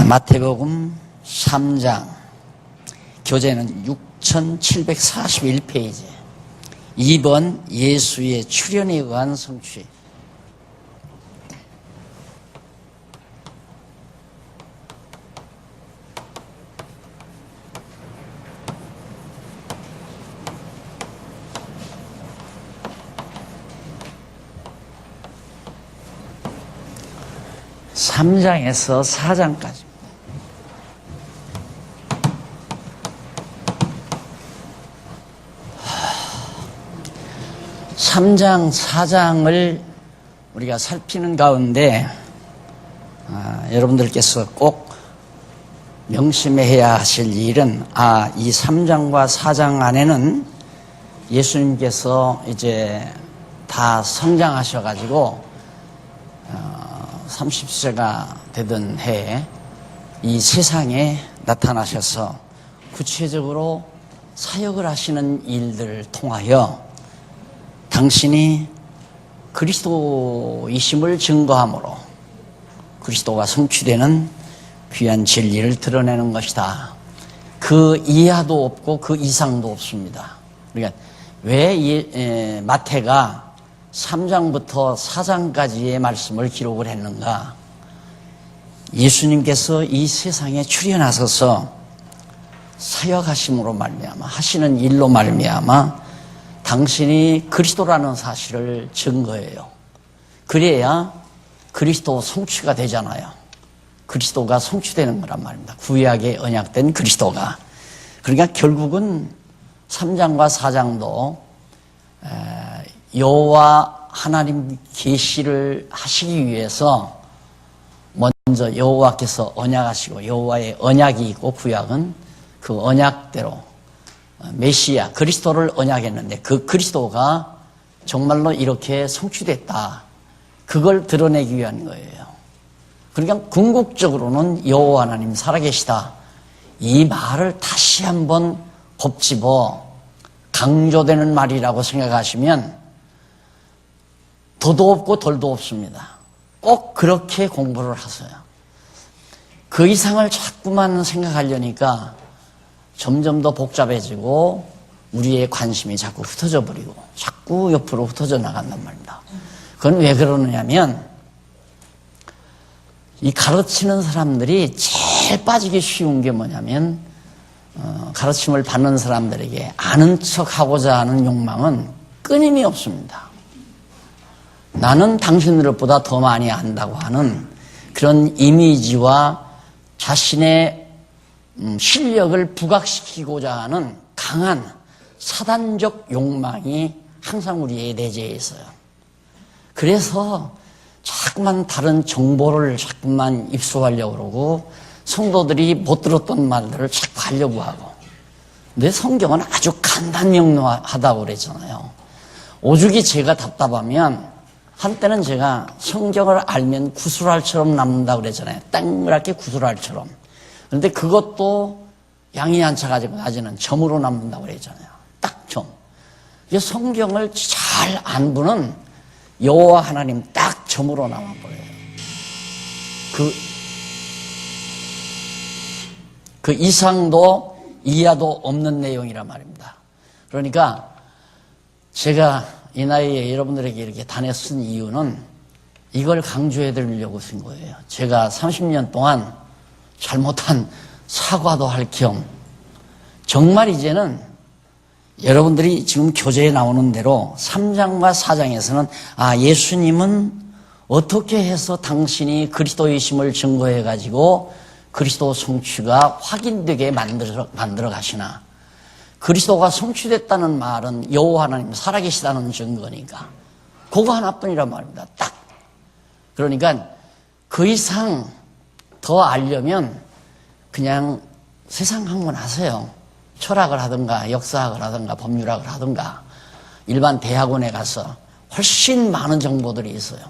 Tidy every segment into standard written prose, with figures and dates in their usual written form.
마태복음 3장 교재는 6741페이지 2번 예수의 출현에 의한 성취. (3장에서) (4장까지) 3장, 4장을 우리가 살피는 가운데 여러분들께서 꼭 명심해야 하실 일은 이 3장과 4장 안에는 예수님께서 이제 다 성장하셔가지고 30세가 되던 해에 이 세상에 나타나셔서 구체적으로 사역을 하시는 일들을 통하여 당신이 그리스도이심을 증거함으로 그리스도가 성취되는 귀한 진리를 드러내는 것이다. 그 이하도 없고 그 이상도 없습니다. 그러니까 왜 마태가 3장부터 4장까지의 말씀을 기록을 했는가? 예수님께서 이 세상에 출현하셔서 사역하심으로 말미암아 하시는 일로 말미암아 당신이 그리스도라는 사실을 증거해요. 그래야 그리스도 성취가 되잖아요. 그리스도가 성취되는 거란 말입니다. 구약에 언약된 그리스도가. 그러니까 결국은 3장과 4장도 여호와 하나님 계시를 하시기 위해서 먼저 여호와께서 언약하시고 여호와의 언약이 있고 구약은 그 언약대로 메시아 그리스도를 언약했는데 그 그리스도가 정말로 이렇게 성취됐다. 그걸 드러내기 위한 거예요. 그러니까 궁극적으로는 여호와 하나님 살아계시다. 이 말을 다시 한번 곱집어 강조되는 말이라고 생각하시면 더도 없고 덜도 없습니다. 꼭 그렇게 공부를 하세요. 그 이상을 자꾸만 생각하려니까 점점 더 복잡해지고 우리의 관심이 자꾸 흩어져 버리고 자꾸 옆으로 흩어져 나간단 말입니다. 그건 왜 그러느냐면 이 가르치는 사람들이 제일 빠지기 쉬운 게 뭐냐면 가르침을 받는 사람들에게 아는 척하고자 하는 욕망은 끊임이 없습니다. 나는 당신들보다 더 많이 안다고 하는 그런 이미지와 자신의 실력을 부각시키고자 하는 강한 사단적 욕망이 항상 우리의 내재해 있어요. 그래서 자꾸만 다른 정보를 자꾸만 입수하려고 그러고 성도들이 못 들었던 말들을 자꾸 하려고 하고. 근데 성경은 아주 간단명료하다고 그랬잖아요. 오죽이 제가 답답하면 한때는 제가 성경을 알면 구슬알처럼 남는다고 그랬잖아요. 땡그랗게 구슬알처럼. 그런데 그것도 양이 한 차 가지고 낮에는 점으로 남는다고 그랬잖아요. 딱 점. 성경을 잘 안 분은 여호와 하나님 딱 점으로 남아버려요. 그 이상도 이하도 없는 내용이란 말입니다. 그러니까 제가 이 나이에 여러분들에게 이렇게 단에 쓴 이유는 이걸 강조해 드리려고 쓴 거예요. 제가 30년 동안 잘못한 사과도 할 겸 정말 이제는 여러분들이 지금 교재에 나오는 대로 3장과 4장에서는 예수님은 어떻게 해서 당신이 그리스도이심을 증거해 가지고 그리스도 성취가 확인되게 만들어 가시나. 그리스도가 성취됐다는 말은 여호와 하나님 살아계시다는 증거니까 그거 하나뿐이란 말입니다. 딱. 그러니까 그 이상 더 알려면 그냥 세상 학문 하세요. 철학을 하든가 역사학을 하든가 법률학을 하든가 일반 대학원에 가서 훨씬 많은 정보들이 있어요.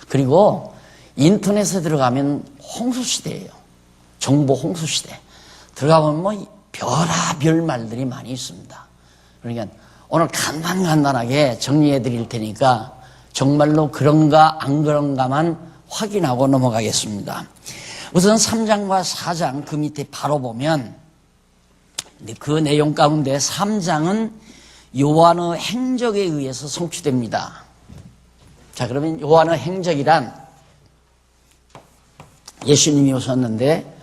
그리고 인터넷에 들어가면 홍수시대예요. 정보 홍수시대. 들어가보면 별의별 말들이 많이 있습니다. 그러니까 오늘 간단하게 정리해 드릴 테니까 정말로 그런가 안 그런가만 확인하고 넘어가겠습니다. 우선 3장과 4장 그 밑에 바로 보면 그 내용 가운데 3장은 요한의 행적에 의해서 성취됩니다. 자, 그러면 요한의 행적이란 예수님이 오셨는데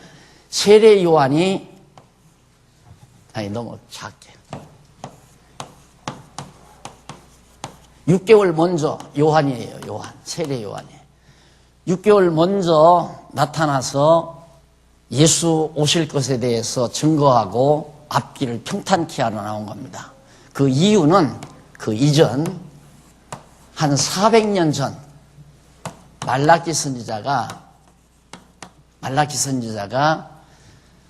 세례 요한이 너무 작게 6개월 먼저 요한이에요. 요한, 세례 요한이에요. 6개월 먼저 나타나서 예수 오실 것에 대해서 증거하고 앞길을 평탄케 하러 나온 겁니다. 그 이유는 그 이전 한 400년 전 말라기 선지자가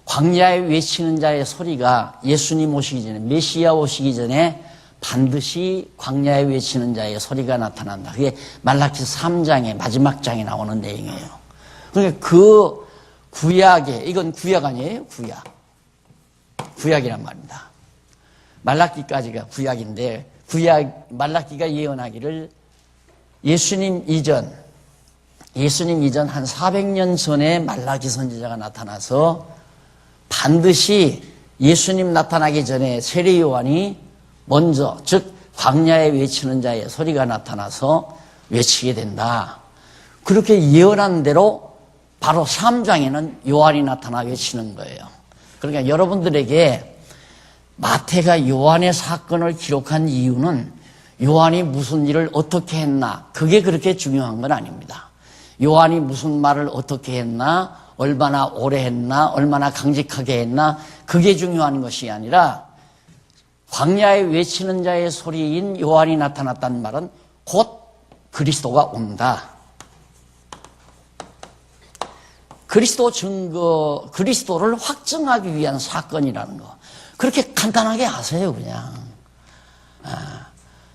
광야에 외치는 자의 소리가 예수님 오시기 전에, 메시아 오시기 전에 반드시 광야에 외치는 자의 소리가 나타난다. 그게 말라기 3장의 마지막 장에 나오는 내용이에요. 그러니까 그 구약에, 이건 구약 아니에요? 구약이란 말입니다. 말라기까지가 구약인데, 말라기가 예언하기를 예수님 이전 한 400년 전에 말라기 선지자가 나타나서 반드시 예수님 나타나기 전에 세례 요한이 먼저, 즉 광야에 외치는 자의 소리가 나타나서 외치게 된다. 그렇게 예언한 대로 바로 3장에는 요한이 나타나 외치는 거예요. 그러니까 여러분들에게 마태가 요한의 사건을 기록한 이유는 요한이 무슨 일을 어떻게 했나, 그게 그렇게 중요한 건 아닙니다. 요한이 무슨 말을 어떻게 했나, 얼마나 오래 했나, 얼마나 강직하게 했나, 그게 중요한 것이 아니라 광야에 외치는 자의 소리인 요한이 나타났다는 말은 곧 그리스도가 온다. 그리스도를 확증하기 위한 사건이라는 거. 그렇게 간단하게 하세요, 그냥.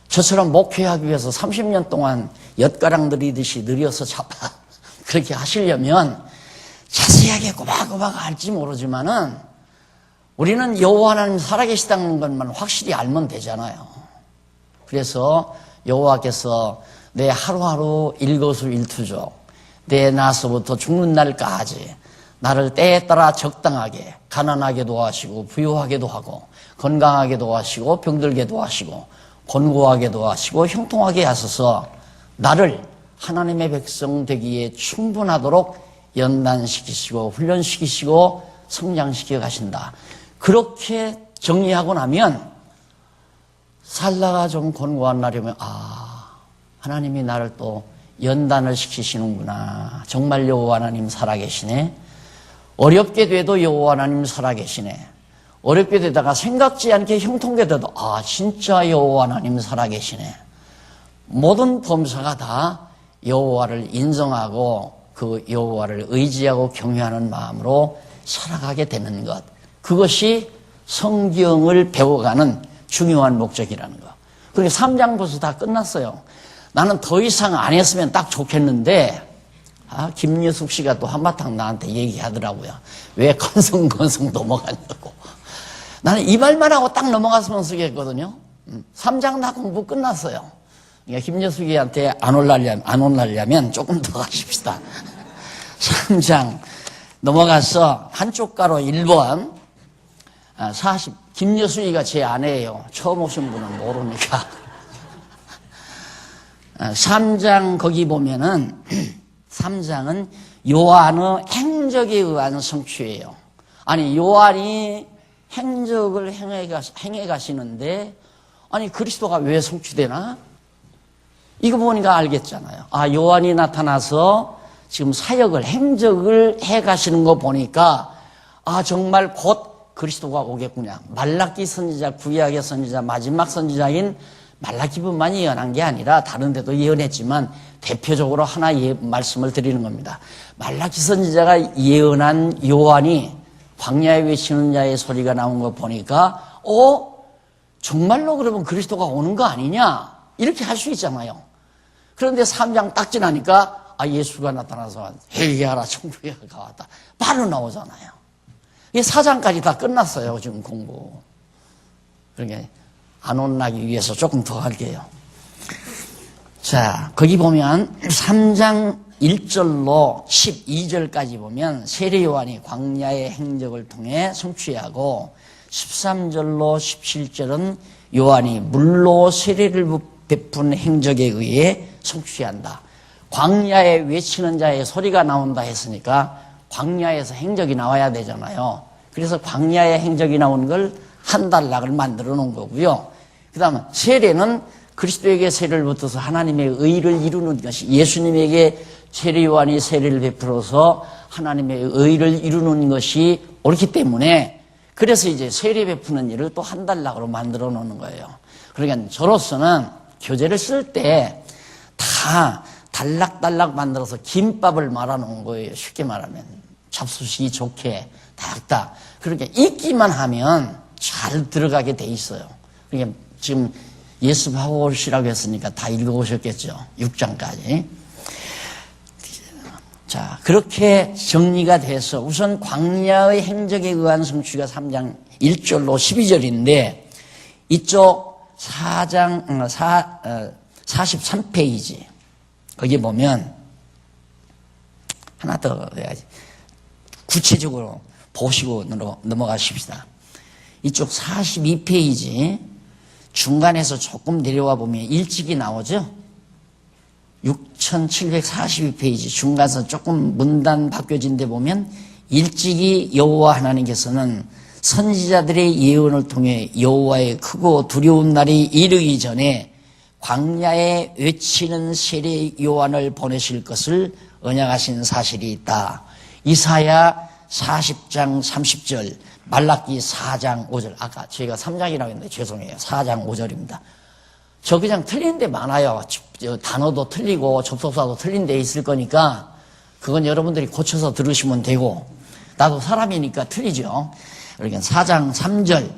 저처럼 목회하기 위해서 30년 동안 엿가랑 들이듯이 느려서 잡아. 그렇게 하시려면 자세하게 꼬박꼬박 알지 모르지만은 우리는 여호와 하나님 살아계시다는 것만 확실히 알면 되잖아요. 그래서 여호와께서 내 하루하루 일거수일투족, 내 나서부터 죽는 날까지 나를 때에 따라 적당하게 가난하게도 하시고 부유하게도 하고 건강하게도 하시고 병들게도 하시고 곤고하게도 하시고 형통하게 하셔서 나를 하나님의 백성 되기에 충분하도록 연단시키시고 훈련시키시고 성장시켜 가신다. 그렇게 정리하고 나면 살다가 좀 곤고한 날이면 하나님이 나를 또 연단을 시키시는구나. 정말 여호와 하나님 살아계시네. 어렵게 돼도 여호와 하나님 살아계시네. 어렵게 되다가 생각지 않게 형통하게 돼도 진짜 여호와 하나님 살아계시네. 모든 범사가 다 여호와를 인정하고 그 여호와를 의지하고 경외하는 마음으로 살아가게 되는 것. 그것이 성경을 배워가는 중요한 목적이라는 것. 그러니까 3장 벌써 다 끝났어요. 나는 더 이상 안 했으면 딱 좋겠는데 김여숙 씨가 또 한바탕 나한테 얘기하더라고요. 왜 건성건성 넘어가냐고. 나는 이 말만 하고 딱 넘어갔으면 쓰겠거든요. 3장 다 공부 끝났어요. 그러니까 김여숙이한테 안 올라려면 조금 더 하십시다. 3장 넘어가서 한쪽 가로 1번 김여숙이가 제 아내예요. 처음 오신 분은 모르니까. 3장 거기 보면은 3장은 요한의 행적에 의한 성취예요. 아니 요한이 행적을 행해 가시는데 그리스도가 왜 성취되나? 이거 보니까 알겠잖아요. 요한이 나타나서 지금 사역을 행적을 해 가시는 거 보니까 정말 곧 그리스도가 오겠구나. 말라기 선지자, 구약의 선지자, 마지막 선지자인 말라기뿐만 예언한 게 아니라 다른 데도 예언했지만 대표적으로 하나 말씀을 드리는 겁니다. 말라기 선지자가 예언한 요한이 광야에 외치는 자의 소리가 나온 거 보니까 정말로 그러면 그리스도가 오는 거 아니냐? 이렇게 할 수 있잖아요. 그런데 3장 딱 지나니까 예수가 나타나서 회개하라 천국에 가왔다. 바로 나오잖아요. 이 4장까지 다 끝났어요. 지금 공부. 그러니까 안 혼나기 위해서 조금 더 할게요. 자, 거기 보면 3장 1절로 12절까지 보면 세례 요한이 광야의 행적을 통해 성취하고 13절로 17절은 요한이 물로 세례를 베푼 행적에 의해 성취한다. 광야에 외치는 자의 소리가 나온다 했으니까 광야에서 행적이 나와야 되잖아요. 그래서 광야의 행적이 나온 걸 한 단락을 만들어 놓은 거고요. 그 다음에 세례는 그리스도에게 세례를 붙어서 하나님의 의를 이루는 것이, 예수님에게 세례 요한이 세례를 베풀어서 하나님의 의를 이루는 것이 옳기 때문에, 그래서 이제 세례 베푸는 일을 또 한 단락으로 만들어 놓는 거예요. 그러니까 저로서는 교재를 쓸 때 다 단락단락 만들어서 김밥을 말아 놓은 거예요. 쉽게 말하면 잡수시기 좋게 딱딱. 그렇게 읽기만 하면 잘 들어가게 돼 있어요. 그러니까 지금 예습하고 오시라고 했으니까 다 읽어보셨겠죠. 6장까지. 자, 그렇게 정리가 돼서 우선 광야의 행적에 의한 성취가 3장 1절로 12절인데 이쪽 43페이지 거기 보면 하나 더 해야지. 구체적으로 보시고 넘어가십시다. 이쪽 42페이지 중간에서 조금 내려와 보면 일찍이 나오죠. 6742페이지 중간에서 조금 문단 바뀌어진 데 보면 일찍이 여호와 하나님께서는 선지자들의 예언을 통해 여호와의 크고 두려운 날이 이르기 전에 광야에 외치는 세례 요한을 보내실 것을 언약하신 사실이 있다. 이사야 40장 30절, 말라기 4장 5절. 아까 저희가 3장이라고 했는데 죄송해요. 4장 5절입니다. 저 그냥 틀린 데 많아요. 단어도 틀리고 접속사도 틀린 데 있을 거니까 그건 여러분들이 고쳐서 들으시면 되고, 나도 사람이니까 틀리죠. 그러니까 4장 3절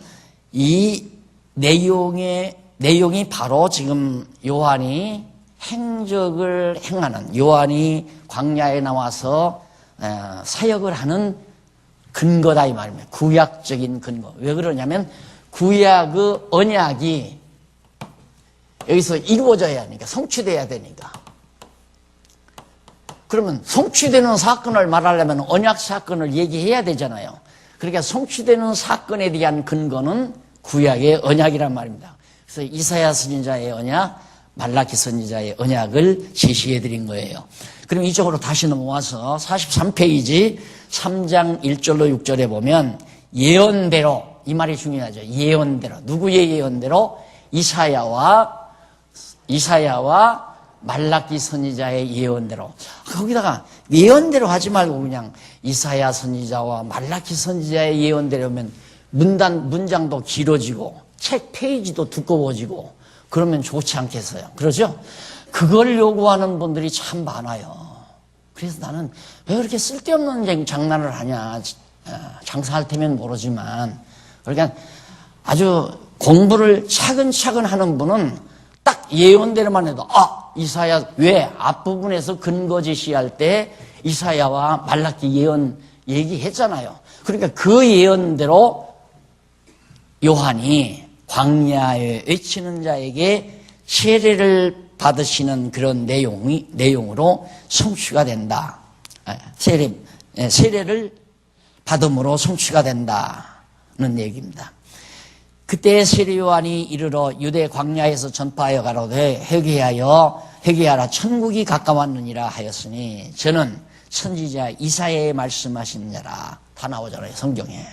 이 내용이 바로 지금 요한이 행적을 행하는, 요한이 광야에 나와서 사역을 하는 근거다 이 말입니다. 구약적인 근거. 왜 그러냐면 구약의 언약이 여기서 이루어져야 하니까, 성취돼야 되니까. 그러면 성취되는 사건을 말하려면 언약 사건을 얘기해야 되잖아요. 그러니까 성취되는 사건에 대한 근거는 구약의 언약이란 말입니다. 그래서 이사야 선지자의 언약, 말라기 선지자의 언약을 제시해 드린 거예요. 그럼 이쪽으로 다시 넘어와서 43페이지 3장 1절로 6절에 보면 예언대로, 이 말이 중요하죠. 예언대로. 누구의 예언대로? 이사야와 말라기 선지자의 예언대로. 거기다가 예언대로 하지 말고 그냥 이사야 선지자와 말라기 선지자의 예언대로면 문장도 길어지고 책 페이지도 두꺼워지고 그러면 좋지 않겠어요? 그러죠? 그걸 요구하는 분들이 참 많아요. 그래서 나는 왜 그렇게 쓸데없는 장난을 하냐. 장사할 테면 모르지만. 그러니까 아주 공부를 차근차근 하는 분은 딱 예언대로만 해도, 이사야, 왜 앞부분에서 근거 제시할 때 이사야와 말라기 예언 얘기했잖아요. 그러니까 그 예언대로 요한이 광야에 외치는 자에게 세례를 받으시는 그런 내용으로 성취가 된다. 세례를 받음으로 성취가 된다는 얘기입니다. 그때 세례 요한이 이르러 유대 광야에서 전파하여 가로되 회개하라 천국이 가까웠느니라 하였으니 저는 선지자 이사야의 말씀하신 자라. 다 나오잖아요, 성경에.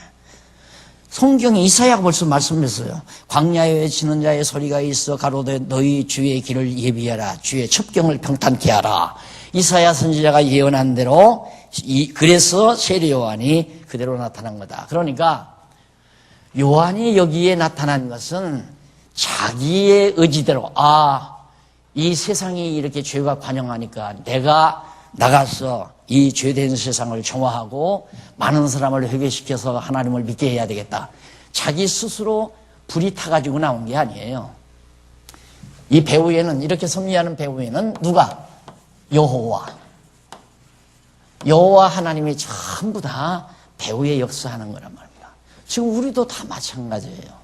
성경에 이사야가 벌써 말씀했어요. 광야에 외치는 자의 소리가 있어 가로되 너희 주의 길을 예비하라. 주의 첩경을 평탄케 하라. 이사야 선지자가 예언한 대로 그래서 세례 요한이 그대로 나타난 거다. 그러니까 요한이 여기에 나타난 것은 자기의 의지대로, 이 세상이 이렇게 죄가 관영하니까 내가 나가서 이 죄된 세상을 정화하고 많은 사람을 회개시켜서 하나님을 믿게 해야 되겠다. 자기 스스로 불이 타가지고 나온 게 아니에요. 이 배후에는, 이렇게 섭리하는 배후에는 누가? 여호와 하나님이 전부 다 배후에 역사하는 거란 말입니다. 지금 우리도 다 마찬가지예요.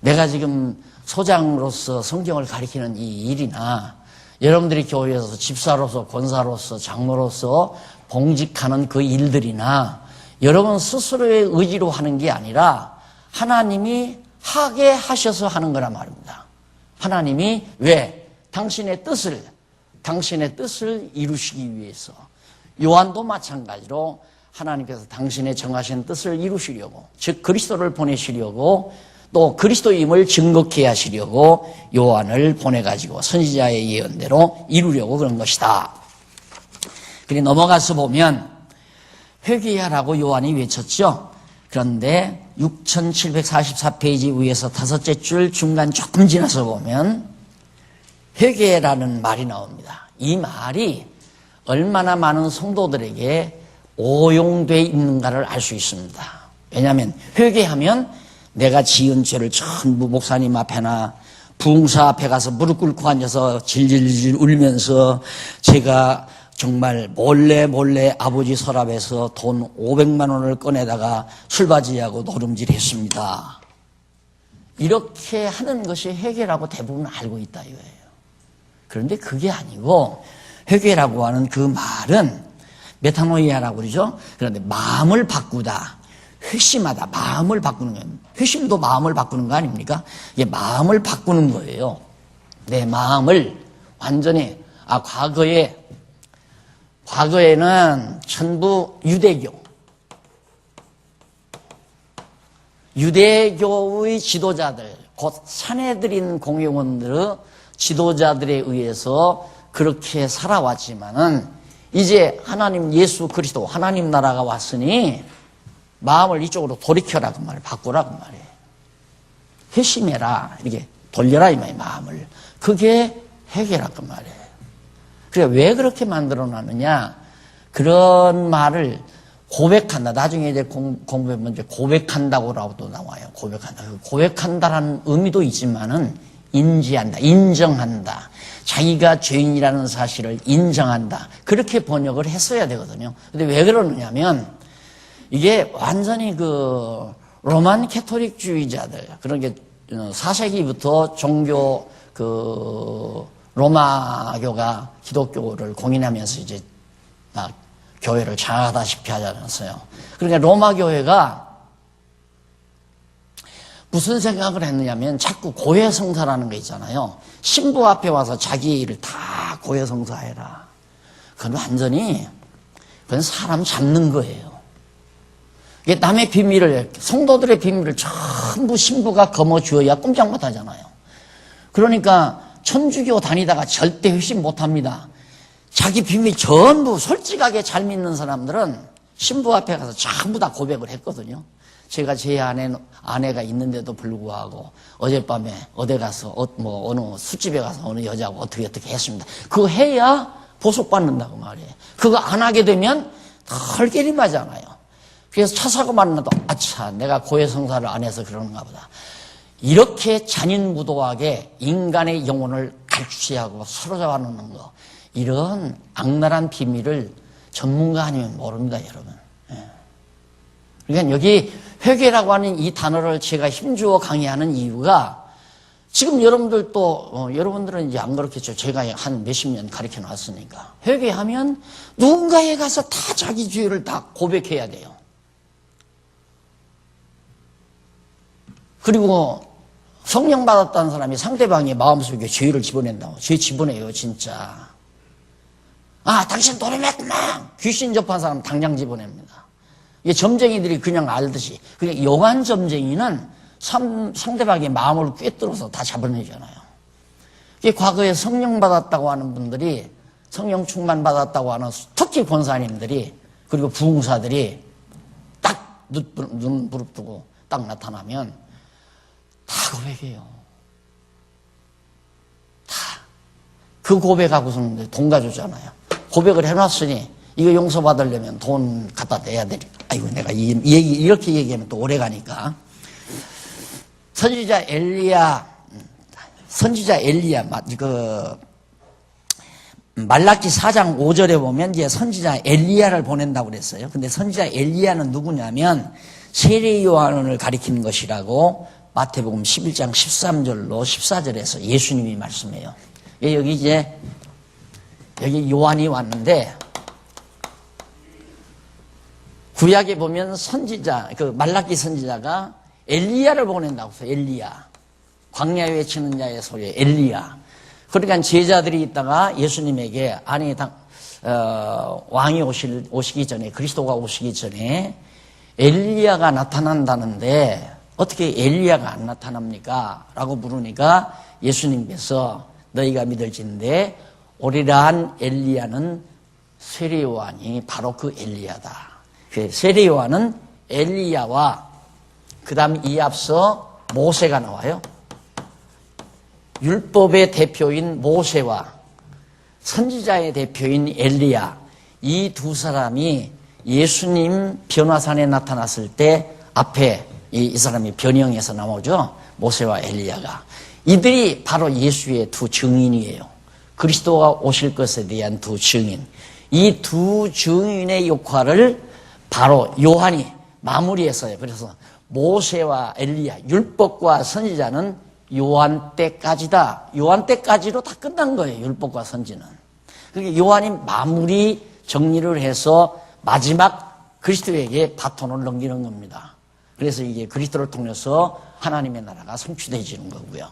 내가 지금 소장으로서 성경을 가리키는 이 일이나 여러분들이 교회에서 집사로서, 권사로서, 장로로서 봉직하는 그 일들이나 여러분 스스로의 의지로 하는 게 아니라 하나님이 하게 하셔서 하는 거란 말입니다. 하나님이 왜? 당신의 뜻을 이루시기 위해서. 요한도 마찬가지로 하나님께서 당신의 정하신 뜻을 이루시려고, 즉 그리스도를 보내시려고, 또 그리스도임을 증거케 하시려고 요한을 보내가지고 선지자의 예언대로 이루려고 그런 것이다. 그리 넘어가서 보면 회개하라고 요한이 외쳤죠. 그런데 6744페이지 위에서 다섯째 줄 중간 조금 지나서 보면 회개라는 말이 나옵니다. 이 말이 얼마나 많은 성도들에게 오용되어 있는가를 알 수 있습니다. 왜냐하면 회개하면 내가 지은 죄를 전부 목사님 앞에나 부흥사 앞에 가서 무릎 꿇고 앉아서 질질질 울면서 제가 정말 몰래 아버지 서랍에서 돈 500만 원을 꺼내다가 술바지하고 노름질 했습니다. 이렇게 하는 것이 회개라고 대부분 알고 있다 이거예요. 그런데 그게 아니고 회개라고 하는 그 말은 메타노이아라고 그러죠. 그런데 마음을 바꾸다, 회심하다, 마음을 바꾸는 거예요. 회심도 마음을 바꾸는 거 아닙니까? 이게 마음을 바꾸는 거예요. 내 마음을 완전히 과거에는 전부 유대교의 지도자들, 곧 사내들인 공회원들의 지도자들에 의해서 그렇게 살아왔지만은 이제 하나님 예수 그리스도 하나님 나라가 왔으니 마음을 이쪽으로 돌이켜라 그 말이에요. 바꾸라 그 말이에요. 회심해라, 이렇게 돌려라 이 말이에요. 마음을. 그게 회개라 그 말이에요. 그래 왜 그렇게 만들어 놨느냐? 그런 말을 고백한다. 나중에 이제 공부해보면 이제 고백한다고라고도 나와요. 고백한다. 고백한다라는 의미도 있지만은 인지한다, 인정한다. 자기가 죄인이라는 사실을 인정한다. 그렇게 번역을 했어야 되거든요. 근데 왜 그러느냐면 이게 완전히 그 로만 캐토릭주의자들, 그런 게 4세기부터 종교 로마교가 기독교를 공인하면서 이제 막 교회를 장악하다시피 하지 않았어요. 그러니까 로마 교회가 무슨 생각을 했느냐면 자꾸 고해성사라는 거 있잖아요. 신부 앞에 와서 자기 일을 다 고해성사해라. 그건 완전히 그건 사람 잡는 거예요. 이게 남의 비밀을, 성도들의 비밀을 전부 신부가 거머쥐어야 꼼짝 못하잖아요. 그러니까 천주교 다니다가 절대 회심 못합니다. 자기 비밀 전부 솔직하게 잘 믿는 사람들은 신부 앞에 가서 전부 다 고백을 했거든요. 제가 제 아내가 있는데도 불구하고 어젯밤에 어디 가서 어느 술집에 가서 어느 여자하고 어떻게 했습니다. 그거 해야 보석받는다고 말이에요. 그거 안 하게 되면 털결이 맞잖아요. 그래서 차 사고 만나도 아차 내가 고해성사를 안 해서 그러는가 보다. 이렇게 잔인무도하게 인간의 영혼을 갈취하고 사로잡아 놓는 거, 이런 악랄한 비밀을 전문가 아니면 모릅니다, 여러분. 그러니까 여기 회개라고 하는 이 단어를 제가 힘주어 강의하는 이유가 지금 여러분들도 여러분들은 이제 안 그렇겠죠. 제가 한 몇십 년 가르쳐 놨으니까. 회개하면 누군가에 가서 다 자기 죄를 다 고백해야 돼요. 그리고 성령 받았다는 사람이 상대방의 마음속에 죄를 집어낸다고. 죄 집어내요, 진짜. 당신 노름했구나. 귀신 접한 사람 당장 집어냅니다. 이게 점쟁이들이 그냥 알듯이. 그냥 영한 점쟁이는 상대방의 마음을 꿰뚫어서 다 잡아내잖아요. 이게 과거에 성령 받았다고 하는 분들이, 성령 충만 받았다고 하는 특히 권사님들이, 그리고 부흥사들이 딱 눈 부릅뜨고 딱 나타나면 다 고백해요. 다. 그 고백하고서는 돈 가져오잖아요. 고백을 해놨으니 이거 용서받으려면 돈 갖다 내야 되니까. 아이고, 내가 이렇게 얘기하면 또 오래 가니까. 선지자 엘리야, 말라기 4장 5절에 보면 이제 선지자 엘리야를 보낸다고 그랬어요. 근데 선지자 엘리야는 누구냐면 세례 요한을 가리키는 것이라고 마태복음 11장 13절로 14절에서 예수님이 말씀해요. 여기 이제 여기 요한이 왔는데, 구약에 보면 선지자, 그 말라기 선지자가 엘리야를 보낸다고 했어요. 엘리야. 광야에 외치는 자의 소리, 엘리야. 그러니까 제자들이 있다가 예수님에게, 아니, 왕이 오시기 전에, 그리스도가 오시기 전에 엘리야가 나타난다는데 어떻게 엘리야가 안 나타납니까? 라고 물으니까 예수님께서 너희가 믿을진데 오리라한 엘리야는 세례 요한이 바로 그 엘리야다. 그 세례 요한은 엘리야와 그 다음 이 앞서 모세가 나와요. 율법의 대표인 모세와 선지자의 대표인 엘리야, 이 두 사람이 예수님 변화산에 나타났을 때 앞에 이 사람이 변형해서 나오죠. 모세와 엘리야가. 이들이 바로 예수의 두 증인이에요. 그리스도가 오실 것에 대한 두 증인. 이 두 증인의 역할을 바로 요한이 마무리했어요. 그래서 모세와 엘리야, 율법과 선지자는 요한 때까지다. 요한 때까지로 다 끝난 거예요. 율법과 선지는. 그러니까 요한이 마무리 정리를 해서 마지막 그리스도에게 바톤을 넘기는 겁니다. 그래서 이게 그리스도를 통해서 하나님의 나라가 성취되어지는 거고요.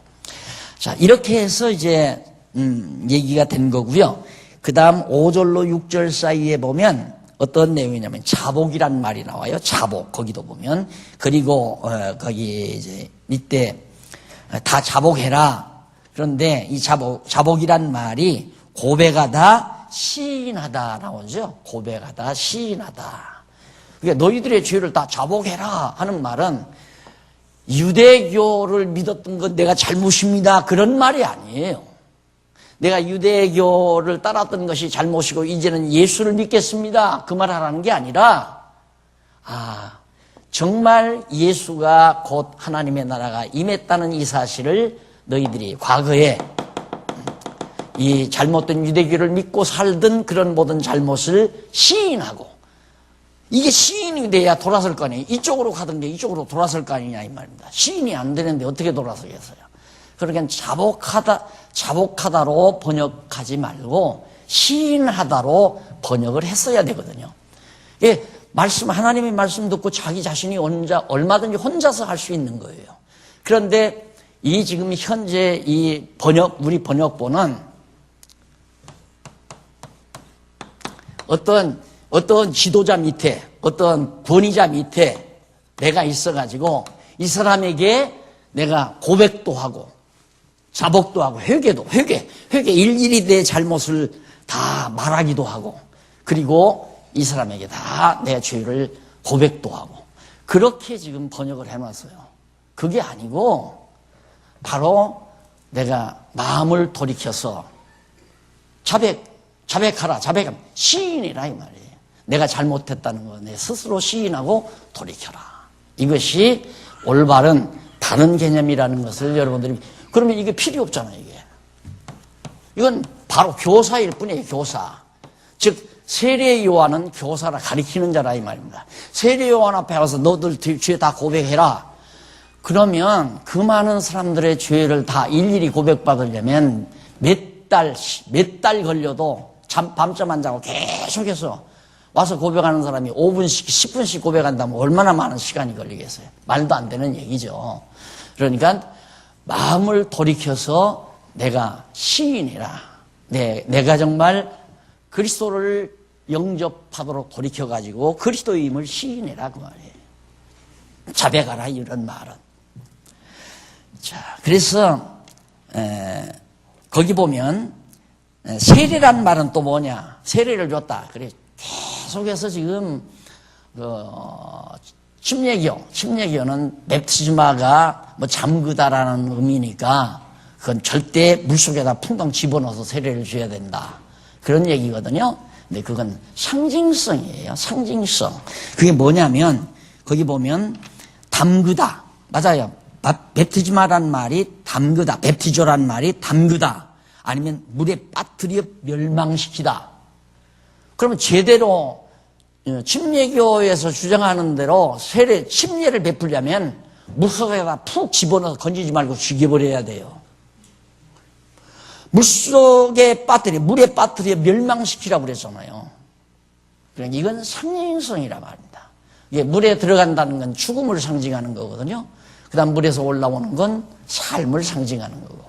자, 이렇게 해서 이제 얘기가 된 거고요. 그 다음 5절로 6절 사이에 보면 어떤 내용이냐면 자복이란 말이 나와요. 자복, 거기도 보면. 그리고 거기 이제 이때 다 자복해라. 그런데 이 자복이란 말이 고백하다, 시인하다 나오죠. 고백하다, 시인하다. 그러니까 너희들의 죄를 다 자복해라 하는 말은 유대교를 믿었던 건 내가 잘못입니다. 그런 말이 아니에요. 내가 유대교를 따랐던 것이 잘못이고 이제는 예수를 믿겠습니다. 그 말을 하는 게 아니라, 정말 예수가 곧 하나님의 나라가 임했다는 이 사실을 너희들이 과거에 이 잘못된 유대교를 믿고 살던 그런 모든 잘못을 시인하고, 이게 시인이 돼야 돌아설 거 아니에요. 이쪽으로 가던 게 이쪽으로 돌아설 거 아니냐 이 말입니다. 시인이 안 되는데 어떻게 돌아서겠어요. 그러니까 자복하다로 번역하지 말고 시인하다로 번역을 했어야 되거든요. 예, 하나님의 말씀 듣고 자기 자신이 얼마든지 혼자서 할 수 있는 거예요. 그런데 이 지금 현재 이 우리 번역본은 어떤 지도자 밑에, 어떤 권위자 밑에 내가 있어가지고 이 사람에게 내가 고백도 하고 자복도 하고 회개 일일이 내 잘못을 다 말하기도 하고, 그리고 이 사람에게 다 내 죄를 고백도 하고, 그렇게 지금 번역을 해놨어요. 그게 아니고 바로 내가 마음을 돌이켜서 자백하라, 시인이라 이 말이에요. 내가 잘못했다는 거 내 스스로 시인하고 돌이켜라. 이것이 올바른 다른 개념이라는 것을 여러분들이, 그러면 이게 필요 없잖아요. 이건 바로 교사일 뿐이에요. 교사. 즉 세례 요한은 교사라, 가리키는 자라 이 말입니다. 세례 요한 앞에 가서 너들 죄 다 고백해라. 그러면 그 많은 사람들의 죄를 다 일일이 고백받으려면 몇 달 걸려도 밤잠 안 자고 계속해서 와서 고백하는 사람이 5분씩 10분씩 고백한다면 얼마나 많은 시간이 걸리겠어요. 말도 안 되는 얘기죠. 그러니까 마음을 돌이켜서 내가 시인이라, 내가 정말 그리스도를 영접하도록 돌이켜가지고 그리스도의 힘을 시인해라 그 말이에요. 자백하라 이런 말은. 자, 그래서 거기 보면 세례란 말은 또 뭐냐? 세례를 줬다. 그래 계속해서 지금 침례교는 맵티즈마가 뭐 잠그다라는 의미니까 그건 절대 물속에다 풍덩 집어넣어서 세례를 줘야 된다. 그런 얘기거든요. 근데 그건 상징성이에요. 상징성. 그게 뭐냐면 거기 보면 담그다. 맞아요. 맵티즈마란 말이 담그다. 맵티조란 말이 담그다. 아니면 물에 빠뜨려 멸망시키다. 그러면 제대로 침례교에서 주장하는 대로 침례를 베풀려면 물속에다 푹 집어넣어서 건지지 말고 죽여버려야 돼요. 물속에 빠뜨려, 물에 빠뜨려 멸망시키라고 그랬잖아요. 그러니까 이건 상징성이라 말입니다. 이게 물에 들어간다는 건 죽음을 상징하는 거거든요. 그 다음 물에서 올라오는 건 삶을 상징하는 거고.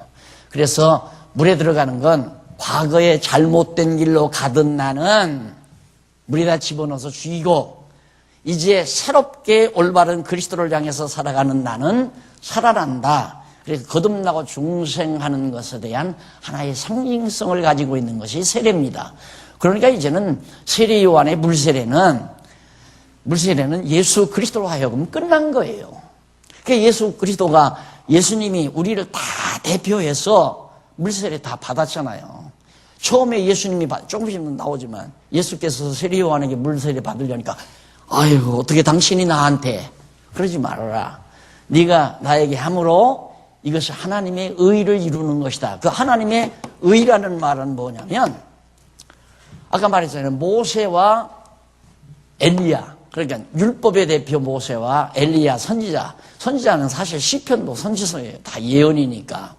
그래서 물에 들어가는 건 과거에 잘못된 길로 가던 나는 물에다 집어넣어서 죽이고, 이제 새롭게 올바른 그리스도를 향해서 살아가는 나는 살아난다. 그래서 거듭나고 중생하는 것에 대한 하나의 상징성을 가지고 있는 것이 세례입니다. 그러니까 이제는 세례 요한의 물세례는 예수 그리스도로 하여금 끝난 거예요. 그러니까 예수 그리스도가, 예수님이 우리를 다 대표해서 물세례 다 받았잖아요. 처음에 예수님이 조금씩은 나오지만 예수께서 세례 요한에게 물세례 받으려니까, 아이고 어떻게 당신이 나한테 그러지 말아라. 네가 나에게 함으로 이것이 하나님의 의를 이루는 것이다. 그 하나님의 의라는 말은 뭐냐면, 아까 말했잖아요. 모세와 엘리야, 그러니까 율법의 대표 모세와 엘리야 선지자는 사실 시편도 선지서예요. 다 예언이니까.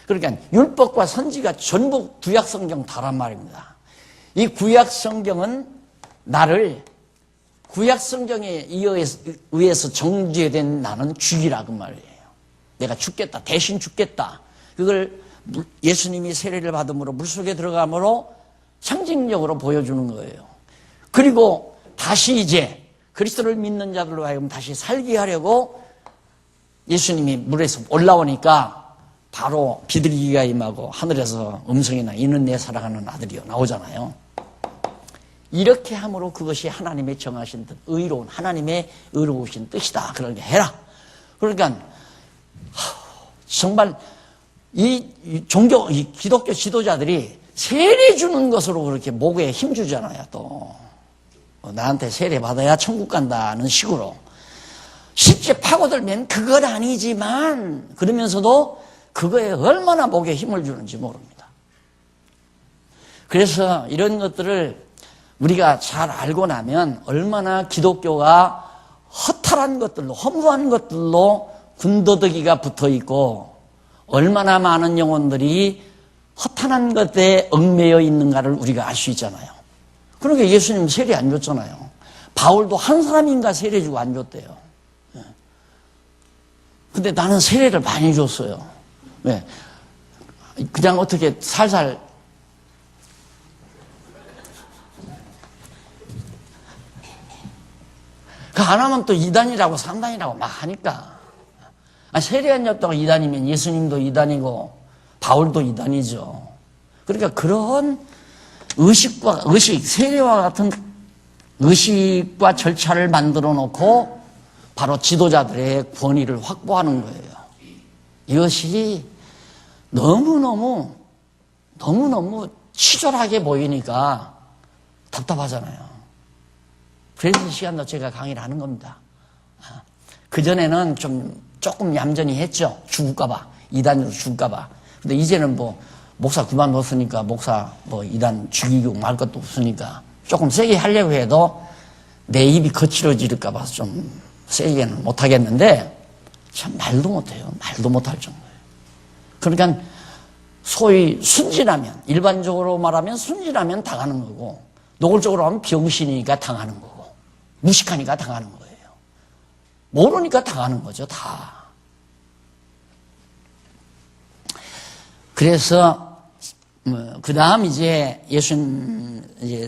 그러니까 율법과 선지가 전부 구약성경 다란 말입니다. 이 구약성경은 나를 구약성경에 의해서 정죄된 나는 죽이라 그 말이에요. 내가 죽겠다, 대신 죽겠다. 그걸 예수님이 세례를 받음으로 물속에 들어감으로 상징적으로 보여주는 거예요. 그리고 다시 이제 그리스도를 믿는 자들로 하여금 다시 살게 하려고 예수님이 물에서 올라오니까 바로 비둘기가 임하고 하늘에서 음성이 나, 이는 내 사랑하는 아들이요 나오잖아요. 이렇게 함으로 그것이 하나님의 정하신 뜻, 의로운 하나님의 의로우신 뜻이다. 그렇게 해라. 그러니까 정말 이 기독교 지도자들이 세례 주는 것으로 그렇게 목에 힘주잖아요. 또 나한테 세례 받아야 천국 간다는 식으로 쉽게 파고들면 그건 아니지만, 그러면서도 그거에 얼마나 목에 힘을 주는지 모릅니다. 그래서 이런 것들을 우리가 잘 알고 나면 얼마나 기독교가 허탈한 것들로, 허무한 것들로 군더더기가 붙어 있고, 얼마나 많은 영혼들이 허탄한 것에 얽매여 있는가를 우리가 알 수 있잖아요. 그러니까 예수님 세례 안 줬잖아요. 바울도 한 사람인가 세례 주고 안 줬대요. 근데 나는 세례를 많이 줬어요. 왜? 그냥 어떻게 살살 그 안 하면 또 이단이라고 3단이라고 막 하니까. 세례 안 줬다고 이단이면 예수님도 이단이고 바울도 이단이죠. 그러니까 그런 세례와 같은 의식과 절차를 만들어 놓고 바로 지도자들의 권위를 확보하는 거예요. 이것이 너무너무 치졸하게 보이니까 답답하잖아요. 그래서 이 시간도 제가 강의를 하는 겁니다. 그전에는 조금 얌전히 했죠. 죽을까봐. 이단으로 죽을까봐. 근데 이제는 목사 그만뒀으니까 목사 이단 죽이고 말 것도 없으니까 조금 세게 하려고 해도 내 입이 거칠어질까 봐서 좀 세게는 못하겠는데, 참 말도 못해요. 말도 못할 정도예요. 그러니까 소위 순진하면, 일반적으로 말하면 순진하면 당하는 거고, 노골적으로 하면 병신이니까 당하는 거고, 무식하니까 당하는 거예요. 모르니까 당하는 거죠, 다. 그래서 그 다음 이제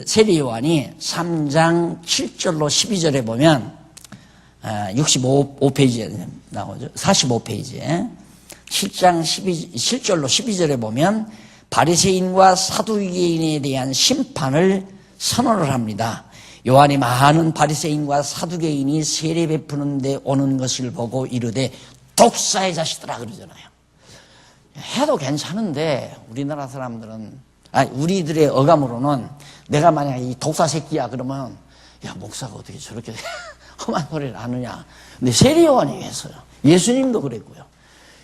세례 요한이 3장 7절로 12절에 보면 65페이지에 나오죠. 45페이지에 7절로 12절에 보면 바리새인과 사두개인에 대한 심판을 선언을 합니다. 요한이 많은 바리새인과 사두개인이 세례 베푸는 데 오는 것을 보고 이르되 독사의 자식들아 그러잖아요. 해도 괜찮은데 우리나라 사람들은, 우리들의 어감으로는 내가 만약 이 독사 새끼야 그러면, 야 목사가 어떻게 저렇게 험한 소리를 하느냐. 근데 세례 요한이 했어요. 예수님도 그랬고요.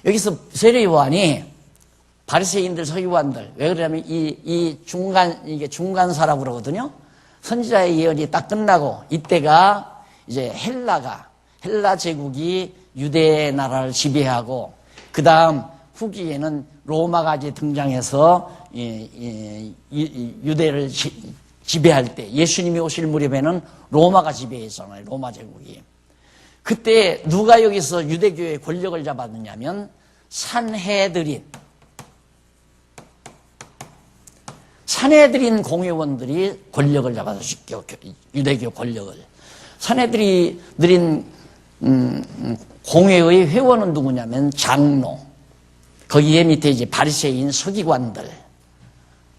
여기서 세례 요한이 바리새인들, 서기관들, 왜 그러냐면 이게 중간사라고 그러거든요. 선지자의 예언이 딱 끝나고 이때가 이제 헬라 제국이 유대 나라를 지배하고, 그 다음 후기에는 로마가 이제 등장해서 유대를 지배할 때, 예수님이 오실 무렵에는 로마가 지배했잖아요. 로마 제국이. 그때 누가 여기서 유대교의 권력을 잡았느냐면 산헤드린 공회원들이 권력을 잡아서 유대교 권력을. 산헤드린 공회의 회원은 누구냐면 장로. 거기에 밑에 이제 바리새인 서기관들.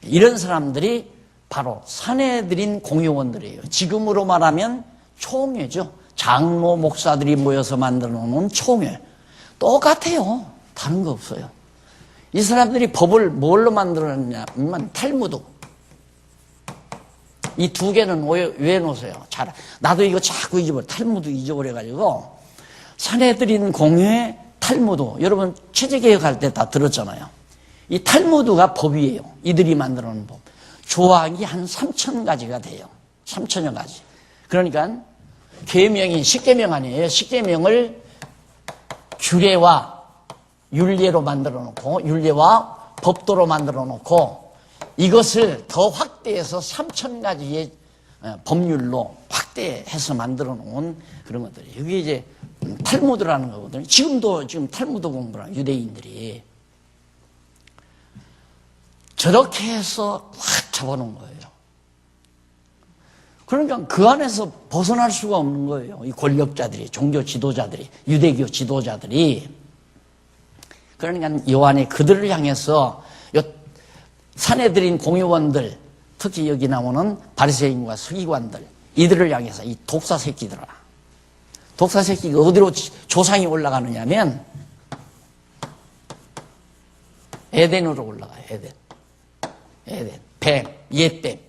이런 사람들이 바로 산헤드린 공회원들이에요. 지금으로 말하면 총회죠. 장로 목사들이 모여서 만들어 놓은 총회. 똑같아요. 다른 거 없어요. 이 사람들이 법을 뭘로 만들었냐면 탈무드. 이 두 개는 왜 놓으세요? 잘, 나도 이거 자꾸 탈무드 잊어버려가지고. 산헤드린 공회 탈무드. 여러분 체제개혁할 때 다 들었잖아요. 이 탈무드가 법이에요. 이들이 만들어 놓은 법. 조항이 한 3,000가지가 돼요. 3,000여 가지. 그러니까 계명이 십계명 아니에요. 십계명을 규례와 율례로 만들어 놓고 율례와 법도로 만들어 놓고 이것을 더 확대해서 3,000가지의 법률로 확대해서 만들어 놓은 그런 것들이 여기 이제 탈무드라는 거거든요. 지금 탈무드 공부랑 유대인들이 저렇게 해서 확 잡아놓은 거예요. 그러니까 그 안에서 벗어날 수가 없는 거예요. 이 권력자들이, 종교 지도자들이, 유대교 지도자들이. 그러니까 요한이 그들을 향해서 산헤드린 공회원들, 특히 여기 나오는 바리새인과 서기관들, 이들을 향해서 이 독사 새끼들아. 독사 새끼가 어디로 조상이 올라가느냐면 에덴으로 올라가요. 에덴. 뱀, 옛뱀.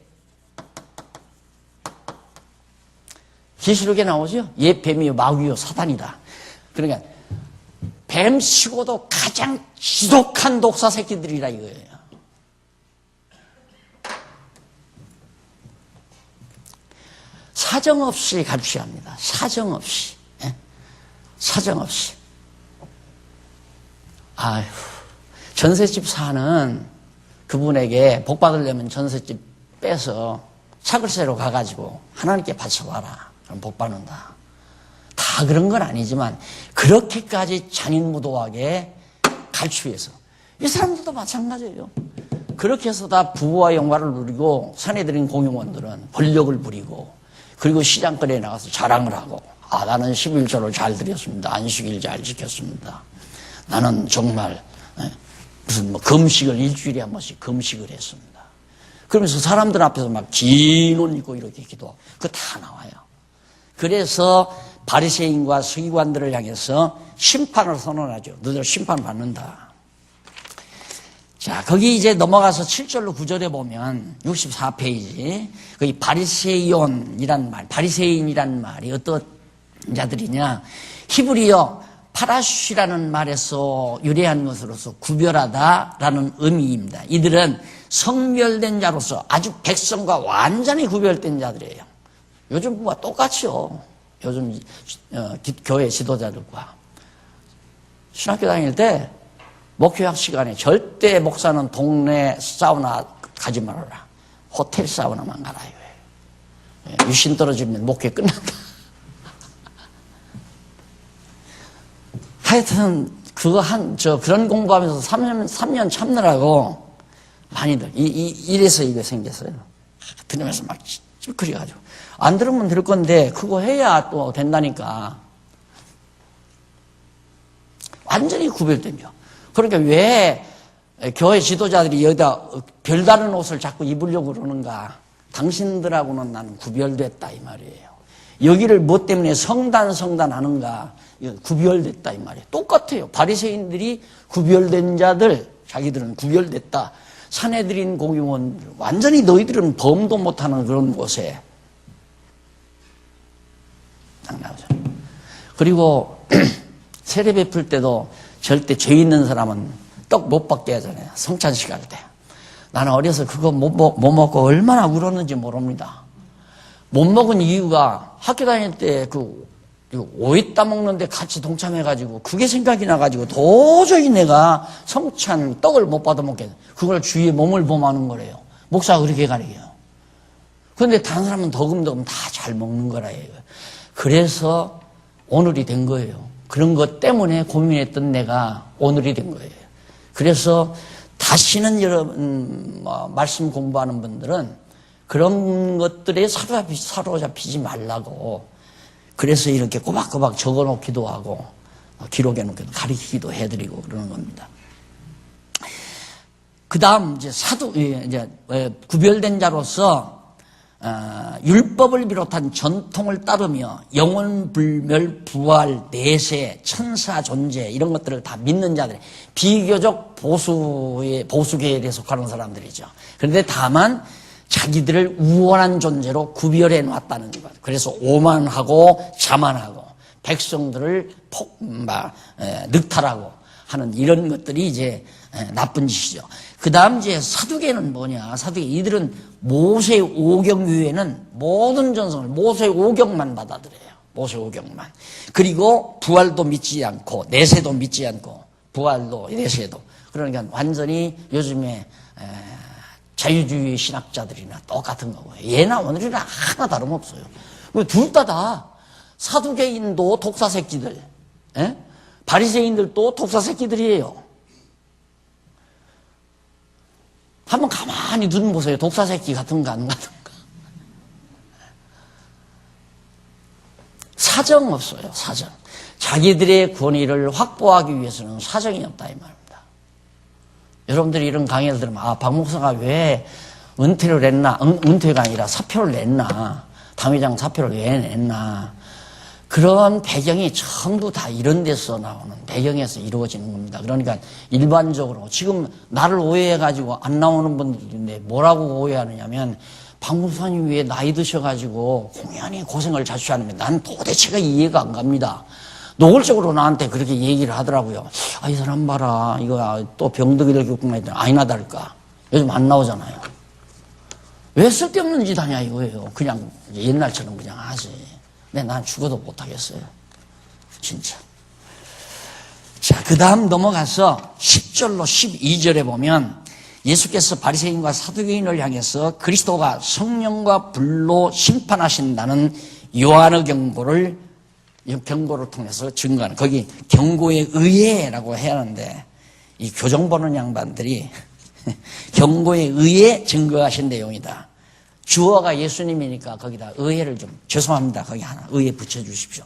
계시록에 나오죠? 옛뱀이요, 마귀요, 사단이다. 그러니까 뱀치고도 가장 지독한 독사 새끼들이라 이거예요. 사정없이 가르쳐야 사정없이. 예? 사정없이. 아휴, 전셋집 사는 그분에게 복 받으려면 전셋집 빼서 차글세로 가가지고 하나님께 바쳐봐라. 그럼 복 받는다. 다 그런 건 아니지만 그렇게까지 잔인무도하게 갈취해서 이 사람들도 마찬가지예요. 그렇게 해서 다 부와 영화를 누리고 산헤드린 공회원들은 권력을 부리고 그리고 시장거리에 나가서 자랑을 하고 나는 11조를 잘 드렸습니다. 안식일 잘 지켰습니다. 나는 정말 무슨 금식을 일주일에 한 번씩 금식을 했습니다. 그러면서 사람들 앞에서 막 긴 옷 입고 이렇게 기도하고 그거 다 나와요. 그래서 바리새인과 서기관들을 향해서 심판을 선언하죠. 너희들 심판 받는다. 자, 거기 이제 넘어가서 7절로 9절에 보면 64페이지 거기 바리새인이란 말이 어떤 자들이냐? 히브리어 파라슈라는 말에서 유래한 것으로서 구별하다라는 의미입니다. 이들은 성별된 자로서 아주 백성과 완전히 구별된 자들이에요. 요즘 뭐가 똑같이요. 요즘 교회 지도자들과 신학교 다닐 때 목회학 시간에 절대 목사는 동네 사우나 가지 말아라. 호텔 사우나만 가라 이거예요. 유신 떨어지면 목회 끝난다. 하여튼 그거 그런 공부하면서 3년 참느라고 많이들 이래서 이거 생겼어요. 들으면서 막 찌그려가지고 안 들으면 될 건데 그거 해야 또 된다니까. 완전히 구별되죠. 그러니까 왜 교회 지도자들이 여기다 별다른 옷을 자꾸 입으려고 그러는가? 당신들하고는 나는 구별됐다 이 말이에요. 여기를 뭐 때문에 성단 하는가? 구별됐다 이 말이에요. 똑같아요. 바리새인들이 구별된 자들, 자기들은 구별됐다. 산헤드린 공회원 완전히 너희들은 범도 못하는 그런 곳에 딱 나오죠. 그리고 세례 베풀 때도 절대 죄 있는 사람은 떡 못 받게 하잖아요. 성찬식 할 때. 나는 어려서 그거 못 먹고 얼마나 울었는지 모릅니다. 못 먹은 이유가 학교 다닐 때 그리고 오이 따먹는데 같이 동참해가지고 그게 생각이 나가지고 도저히 내가 성찬 떡을 못 받아먹겠어. 그걸 주위에 몸을 범하는 거래요. 목사가 그렇게 가르쳐요. 그런데 다른 사람은 덕음덕음 다 잘 먹는 거라요. 그래서 오늘이 된 거예요. 그런 것 때문에 고민했던 내가 오늘이 된 거예요. 그래서 다시는 여러분 말씀 공부하는 분들은 그런 것들에 사로잡히지 말라고, 그래서 이렇게 꼬박꼬박 적어놓기도 하고 기록해놓기도 가르치기도 해드리고 그러는 겁니다. 그 다음 이제 구별된 자로서 율법을 비롯한 전통을 따르며 영원, 불멸, 부활, 내세, 천사 존재 이런 것들을 다 믿는 자들, 비교적 보수계에 속하는 사람들이죠. 그런데 다만 자기들을 우월한 존재로 구별해 놨다는 것. 그래서 오만하고 자만하고 백성들을 늑탈하고 하는 이런 것들이 이제 나쁜 짓이죠. 그 다음 이제 사두개는 뭐냐? 사두개, 이들은 모세 오경 위에는 모든 전성을 모세 오경만 받아들여요. 모세 오경만. 그리고 부활도 믿지 않고 내세도 믿지 않고 부활도 내세도. 그러니까 완전히 요즘에 자유주의 신학자들이나 똑같은 거고요. 예나 오늘이나 하나 다름없어요. 둘 다 사두개인도 독사 새끼들, 바리새인들도 독사 새끼들이에요. 한번 가만히 눈 보세요. 독사 새끼 같은가 안 같은가. 사정 없어요. 사정. 자기들의 권위를 확보하기 위해서는 사정이 없다 이 말입니다. 여러분들이 이런 강의를 들으면 박 목사가 왜 은퇴를 했나, 은퇴가 아니라 사표를 냈나, 당회장 사표를 왜 냈나, 그런 배경이 전부 다 이런 데서 나오는 배경에서 이루어지는 겁니다. 그러니까 일반적으로 지금 나를 오해해가지고 안 나오는 분들인데 뭐라고 오해하느냐면, 박 목사님 왜 나이 드셔가지고 공연히 고생을 자주하는데 난 도대체가 이해가 안 갑니다. 노골적으로 나한테 그렇게 얘기를 하더라고요. 이 사람 봐라, 이거 또 병득이를 겪구나 했더니 아니나 다를까 요즘 안 나오잖아요. 왜 쓸데없는 짓 하냐 이거예요. 그냥 옛날처럼 그냥 하지. 근데 난 죽어도 못하겠어요. 진짜. 자, 그 다음 넘어가서 10절로 12절에 보면 예수께서 바리새인과 사두개인을 향해서 그리스도가 성령과 불로 심판하신다는 요한의 경고를 통해서 증거하는, 거기 경고에 의해라고 해야 하는데 이 교정 보는 양반들이 경고에 의해 증거하신 내용이다. 주어가 예수님이니까 거기다 의해를 좀, 죄송합니다, 거기 하나 의해 붙여주십시오.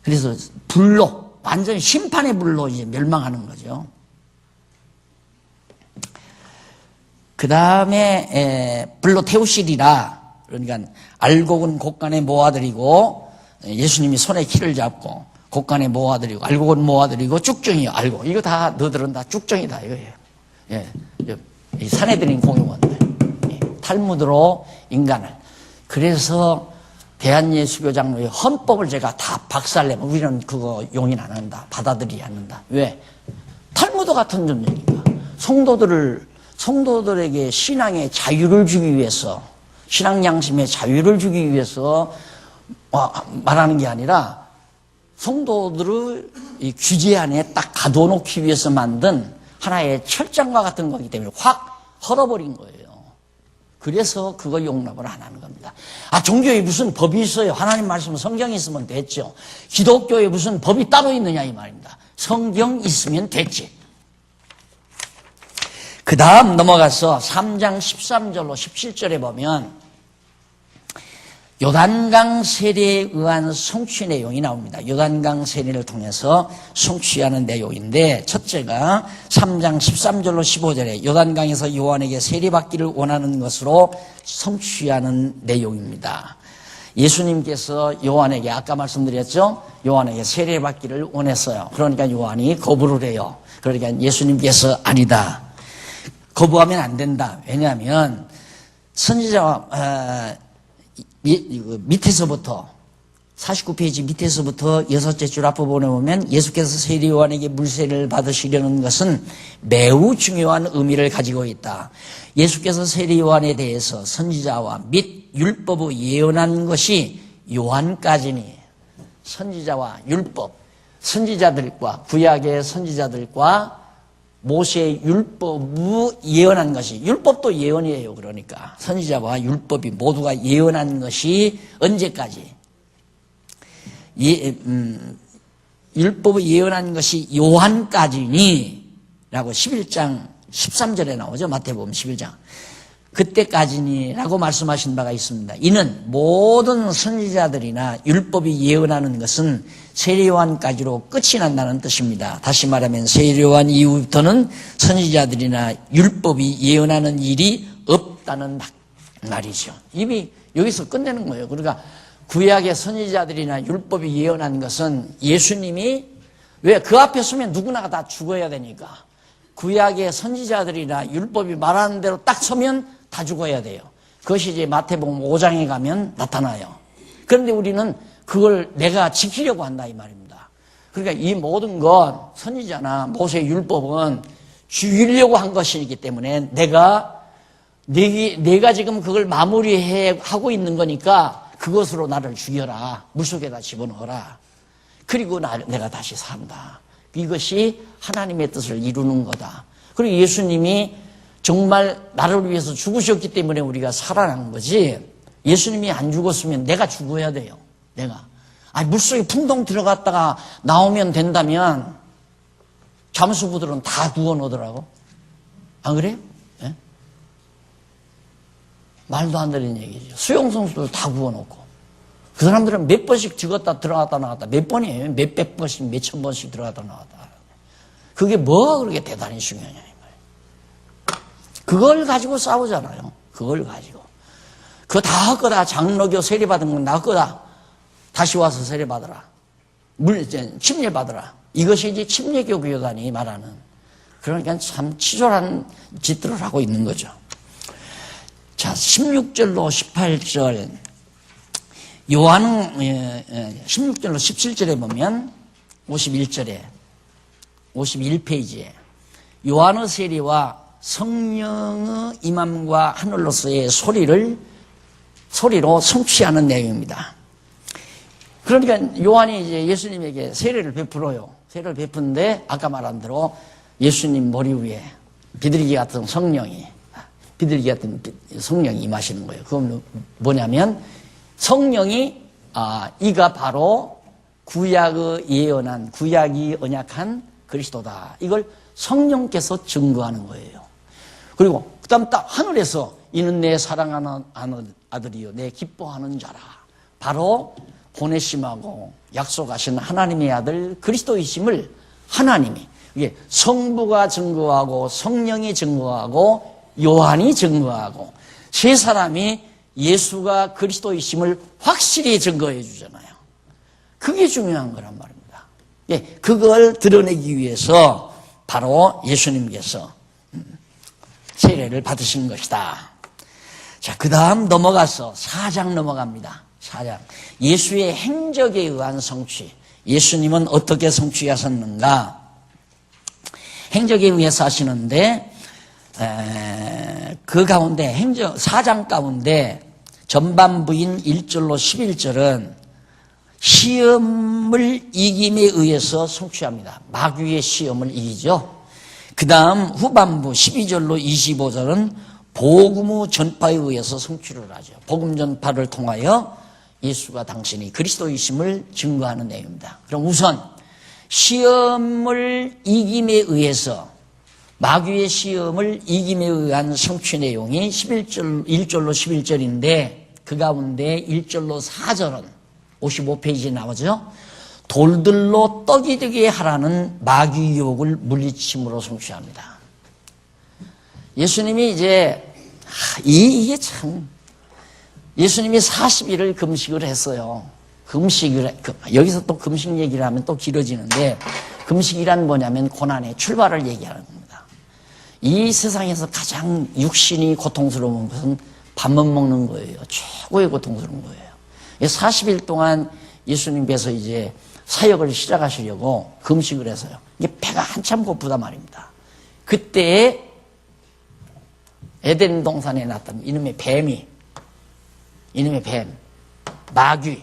그래서 불로, 완전히 심판의 불로 이제 멸망하는 거죠. 그 다음에 불로 태우시리라. 그러니까 알곡은 곡간에 모아드리고, 예수님이 손에 키를 잡고 곡간에 모아드리고, 알곡은 모아드리고, 쭉정이 알곡, 이거 다 너들은 다 쭉정이다 이거예요. 예, 이 사내들인 공용원들, 탈무드로 인간을. 그래서 대한예수교 장로의 헌법을 제가 다 박살내면 우리는 그거 용인 안 한다, 받아들이지 않는다. 왜? 탈무드 같은 존재니까. 성도들에게 신앙의 자유를 주기 위해서, 신앙 양심의 자유를 주기 위해서 말하는 게 아니라 성도들을 이 규제 안에 딱 가둬놓기 위해서 만든 하나의 철장과 같은 거기 때문에 확 헐어버린 거예요. 그래서 그걸 용납을 안 하는 겁니다. 종교에 무슨 법이 있어요? 하나님 말씀 성경이 있으면 됐죠. 기독교에 무슨 법이 따로 있느냐 이 말입니다. 성경 있으면 됐지. 그 다음 넘어가서 3장 13절로 17절에 보면 요단강 세례에 의한 성취 내용이 나옵니다. 요단강 세례를 통해서 성취하는 내용인데, 첫째가 3장 13절로 15절에 요단강에서 요한에게 세례받기를 원하는 것으로 성취하는 내용입니다. 예수님께서 요한에게, 아까 말씀드렸죠? 요한에게 세례받기를 원했어요. 그러니까 요한이 거부를 해요. 그러니까 예수님께서 아니다, 거부하면 안 된다. 왜냐하면 선지자와 밑에서부터 49페이지 밑에서부터 6째 줄 앞부분에 보면 예수께서 세례 요한에게 물세례를 받으시려는 것은 매우 중요한 의미를 가지고 있다. 예수께서 세례 요한에 대해서 선지자와 및 율법의 예언한 것이 요한까지니 선지자와 율법, 선지자들과 구약의 선지자들과 모세의 율법이 예언한 것이, 율법도 예언이에요. 그러니까 선지자와 율법이 모두가 예언한 것이 언제까지? 율법이 예언한 것이 요한까지니 라고 11장 13절에 나오죠. 마태복음 11장. 그때까지니 라고 말씀하신 바가 있습니다. 이는 모든 선지자들이나 율법이 예언하는 것은 세례요한까지로 끝이 난다는 뜻입니다. 다시 말하면 세례요한 이후부터는 선지자들이나 율법이 예언하는 일이 없다는 말이죠. 이미 여기서 끝내는 거예요. 그러니까 구약의 선지자들이나 율법이 예언한 것은 예수님이, 왜 그 앞에 서면 누구나 다 죽어야 되니까 구약의 선지자들이나 율법이 말하는 대로 딱 서면 다 죽어야 돼요. 그것이 이제 마태복음 5장에 가면 나타나요. 그런데 우리는 그걸 내가 지키려고 한다 이 말입니다. 그러니까 이 모든 것, 선지자나 모세의 율법은 죽이려고 한 것이기 때문에 내가 지금 그걸 마무리하고 있는 거니까 그것으로 나를 죽여라. 물속에다 집어넣어라. 그리고 내가 다시 산다. 이것이 하나님의 뜻을 이루는 거다. 그리고 예수님이 정말 나를 위해서 죽으셨기 때문에 우리가 살아난 거지, 예수님이 안 죽었으면 내가 죽어야 돼요. 내가. 물속에 풍덩 들어갔다가 나오면 된다면 잠수부들은 다 구워놓더라고. 안 그래요? 예? 말도 안 되는 얘기죠. 수영선수들 다 구워놓고. 그 사람들은 몇 번씩 죽었다 들어갔다 나왔다. 몇 번이에요? 몇백 번씩, 몇천 번씩 들어갔다 나왔다. 그게 뭐가 그렇게 대단히 중요하냐 이 말이에요. 그걸 가지고 싸우잖아요. 그걸 가지고. 그거 다 헛거다. 장로교 세례받은 건 다 헛거다. 다시 와서 세례받아라. 침례받아라. 이것이 이제 침례교 교단이 말하는, 그러니까 참 치졸한 짓들을 하고 있는 거죠. 자, 16절로 18절. 요한은 16절로 17절에 보면 51페이지에 요한의 세례와 성령의 임함과 하늘로서의 소리로 성취하는 내용입니다. 그러니까 요한이 이제 예수님에게 세례를 베풀어요. 세례를 베푸는데 아까 말한 대로 예수님 머리 위에 비둘기 같은 성령이 임하시는 거예요. 그건 뭐냐면 성령이, 이가 바로 구약이 언약한 그리스도다. 이걸 성령께서 증거하는 거예요. 그리고 그 다음 딱 하늘에서 이는 내 사랑하는 아들이요 내 기뻐하는 자라. 바로 보내심하고 약속하신 하나님의 아들 그리스도이심을 하나님이, 이게 성부가 증거하고 성령이 증거하고 요한이 증거하고 세 사람이 예수가 그리스도이심을 확실히 증거해 주잖아요. 그게 중요한 거란 말입니다. 예, 그걸 드러내기 위해서 바로 예수님께서 세례를 받으신 것이다. 자, 그 다음 넘어가서 4장 넘어갑니다. 4장. 예수의 행적에 의한 성취. 예수님은 어떻게 성취하셨는가? 행적에 의해서 하시는데, 그 가운데 4장 가운데 전반부인 1절로 11절은 시험을 이김에 의해서 성취합니다. 마귀의 시험을 이기죠. 그 다음 후반부 12절로 25절은 복음의 전파에 의해서 성취를 하죠. 복음 전파를 통하여 예수가 당신이 그리스도이심을 증거하는 내용입니다. 그럼 우선 시험을 이김에 의해서, 마귀의 시험을 이김에 의한 성취 내용이 1절로 11절인데 그 가운데 1절로 4절은 55페이지에 나오죠. 돌들로 떡이 되게 하라는 마귀 유혹을 물리침으로 성취합니다. 예수님이 이게 참, 예수님이 40일을 금식을 했어요. 여기서 또 금식 얘기를 하면 또 길어지는데, 금식이란 뭐냐면 고난의 출발을 얘기하는 겁니다. 이 세상에서 가장 육신이 고통스러운 것은 밥만 먹는 거예요. 최고의 고통스러운 거예요. 40일 동안 예수님께서 이제 사역을 시작하시려고 금식을 해서요. 이게 배가 한참 고프단 말입니다. 그때 에덴 동산에 났던 이놈의 뱀, 마귀,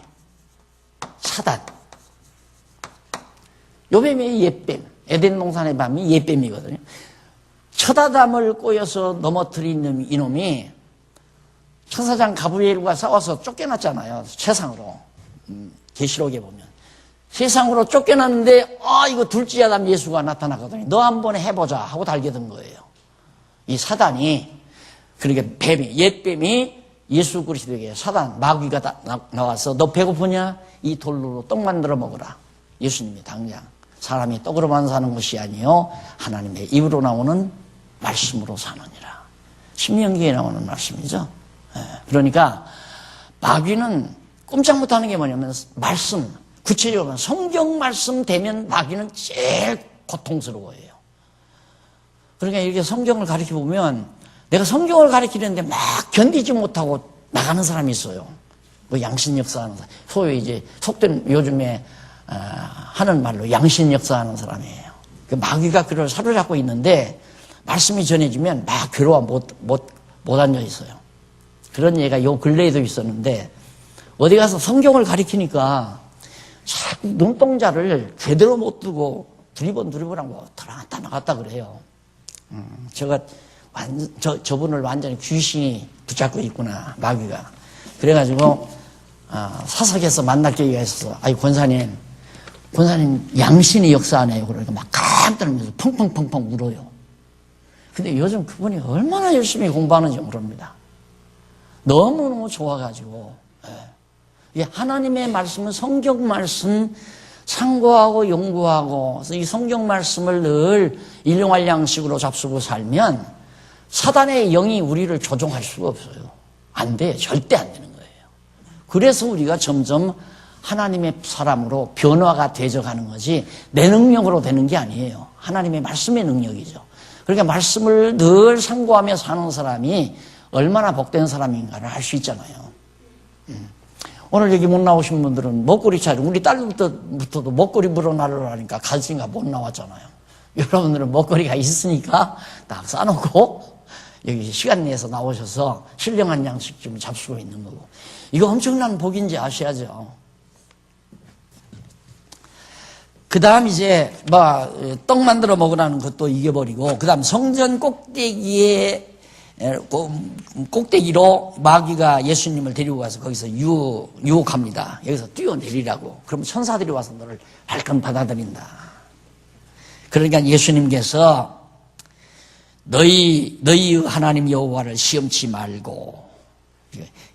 사단. 요 뱀이 옛뱀. 에덴 동산의 밤이 옛뱀이거든요. 첫 아담을 꼬여서 넘어뜨린 이놈이 천사장 가브리엘과 싸워서 쫓겨났잖아요. 세상으로. 계시록에 보면. 세상으로 쫓겨났는데 이거 둘째 아담 예수가 나타났거든요. 너 한번 해보자 하고 달겨든 거예요. 이 사단이, 그러니까 뱀이, 옛뱀이 예수 그리스도에게 사단, 마귀가 나와서 너 배고프냐? 이 돌로 떡 만들어 먹으라. 예수님이 당장 사람이 떡으로만 사는 것이 아니요 하나님의 입으로 나오는 말씀으로 사느니라. 신명기에 나오는 말씀이죠. 그러니까 마귀는 꼼짝 못하는 게 뭐냐면 말씀, 구체적으로 성경 말씀 되면 마귀는 제일 고통스러워해요. 그러니까 이렇게 성경을 가르쳐 보면 내가 성경을 가르치는데 막 견디지 못하고 나가는 사람이 있어요. 뭐 양신 역사하는 사람, 소위 이제 속된 요즘에 하는 말로 양신 역사하는 사람이에요. 그 마귀가 그를 사로잡고 있는데 말씀이 전해지면 막 괴로워 못 앉아 있어요. 그런 얘가 요 근래에도 있었는데 어디 가서 성경을 가리키니까 자꾸 눈동자를 제대로 못 뜨고 두리번두리번하고 들어갔다 나갔다 그래요. 제가 저분을 완전히 귀신이 붙잡고 있구나, 마귀가. 그래가지고 사석에서 만날 기회가 있어서 권사님 양신이 역사하네요. 그러니까 막 깜짝놀라서 펑펑펑펑 울어요. 근데 요즘 그분이 얼마나 열심히 공부하는지 모릅니다. 너무너무 좋아가지고. 예. 하나님의 말씀은 성경 말씀 참고하고 연구하고, 그래서 이 성경 말씀을 늘 일용할 양식으로 잡수고 살면 사단의 영이 우리를 조종할 수가 없어요. 안 돼. 절대 안 되는 거예요. 그래서 우리가 점점 하나님의 사람으로 변화가 되어가는 거지 내 능력으로 되는 게 아니에요. 하나님의 말씀의 능력이죠. 그러니까 말씀을 늘 상고하며 사는 사람이 얼마나 복된 사람인가를 알 수 있잖아요. 오늘 여기 못 나오신 분들은 먹거리 차려. 우리 딸부터도 먹거리 물어나르라 하니까 가지가 못 나왔잖아요. 여러분들은 먹거리가 있으니까 딱 싸놓고 여기 시간 내서 나오셔서 신령한 양식 좀 잡수고 있는 거고. 이거 엄청난 복인지 아셔야죠. 그 다음 이제 떡 만들어 먹으라는 것도 이겨버리고, 그 다음 성전 꼭대기로 마귀가 예수님을 데리고 가서 거기서 유혹합니다. 여기서 뛰어내리라고. 그럼 천사들이 와서 너를 발끈 받아들인다. 그러니까 예수님께서 너희 하나님 여호와를 시험치 말고,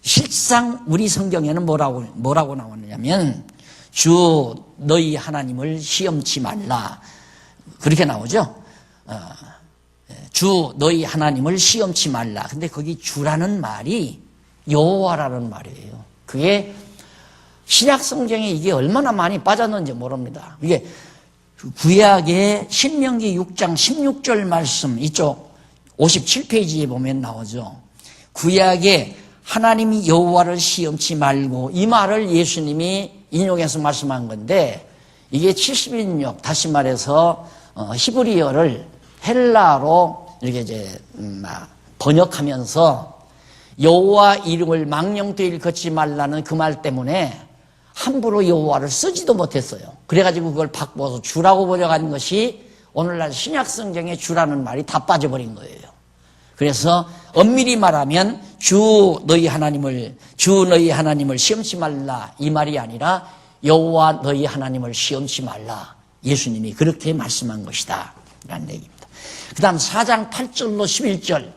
실상 우리 성경에는 뭐라고 나오느냐면 주 너희 하나님을 시험치 말라, 그렇게 나오죠. 주 너희 하나님을 시험치 말라. 근데 거기 주라는 말이 여호와라는 말이에요. 그게 신약 성경에 이게 얼마나 많이 빠졌는지 모릅니다. 이게 구약의 신명기 6장 16절 말씀, 이쪽 57페이지에 보면 나오죠. 구약에 하나님이 여호와를 시험치 말고, 이 말을 예수님이 인용해서 말씀한 건데, 이게 70인역, 다시 말해서 히브리어를 헬라어로 이렇게 이제 번역하면서 여호와 이름을 망령되이 걷지 말라는 그 말 때문에 함부로 여호와를 쓰지도 못했어요. 그래가지고 그걸 바꿔서 주라고 번역한 것이 오늘날 신약 성경에 주라는 말이 다 빠져버린 거예요. 그래서 엄밀히 말하면 주 너희 하나님을 시험치 말라, 이 말이 아니라 여호와 너희 하나님을 시험치 말라, 예수님이 그렇게 말씀한 것이다 라는 얘기입니다. 그 다음 4장 8절로 11절,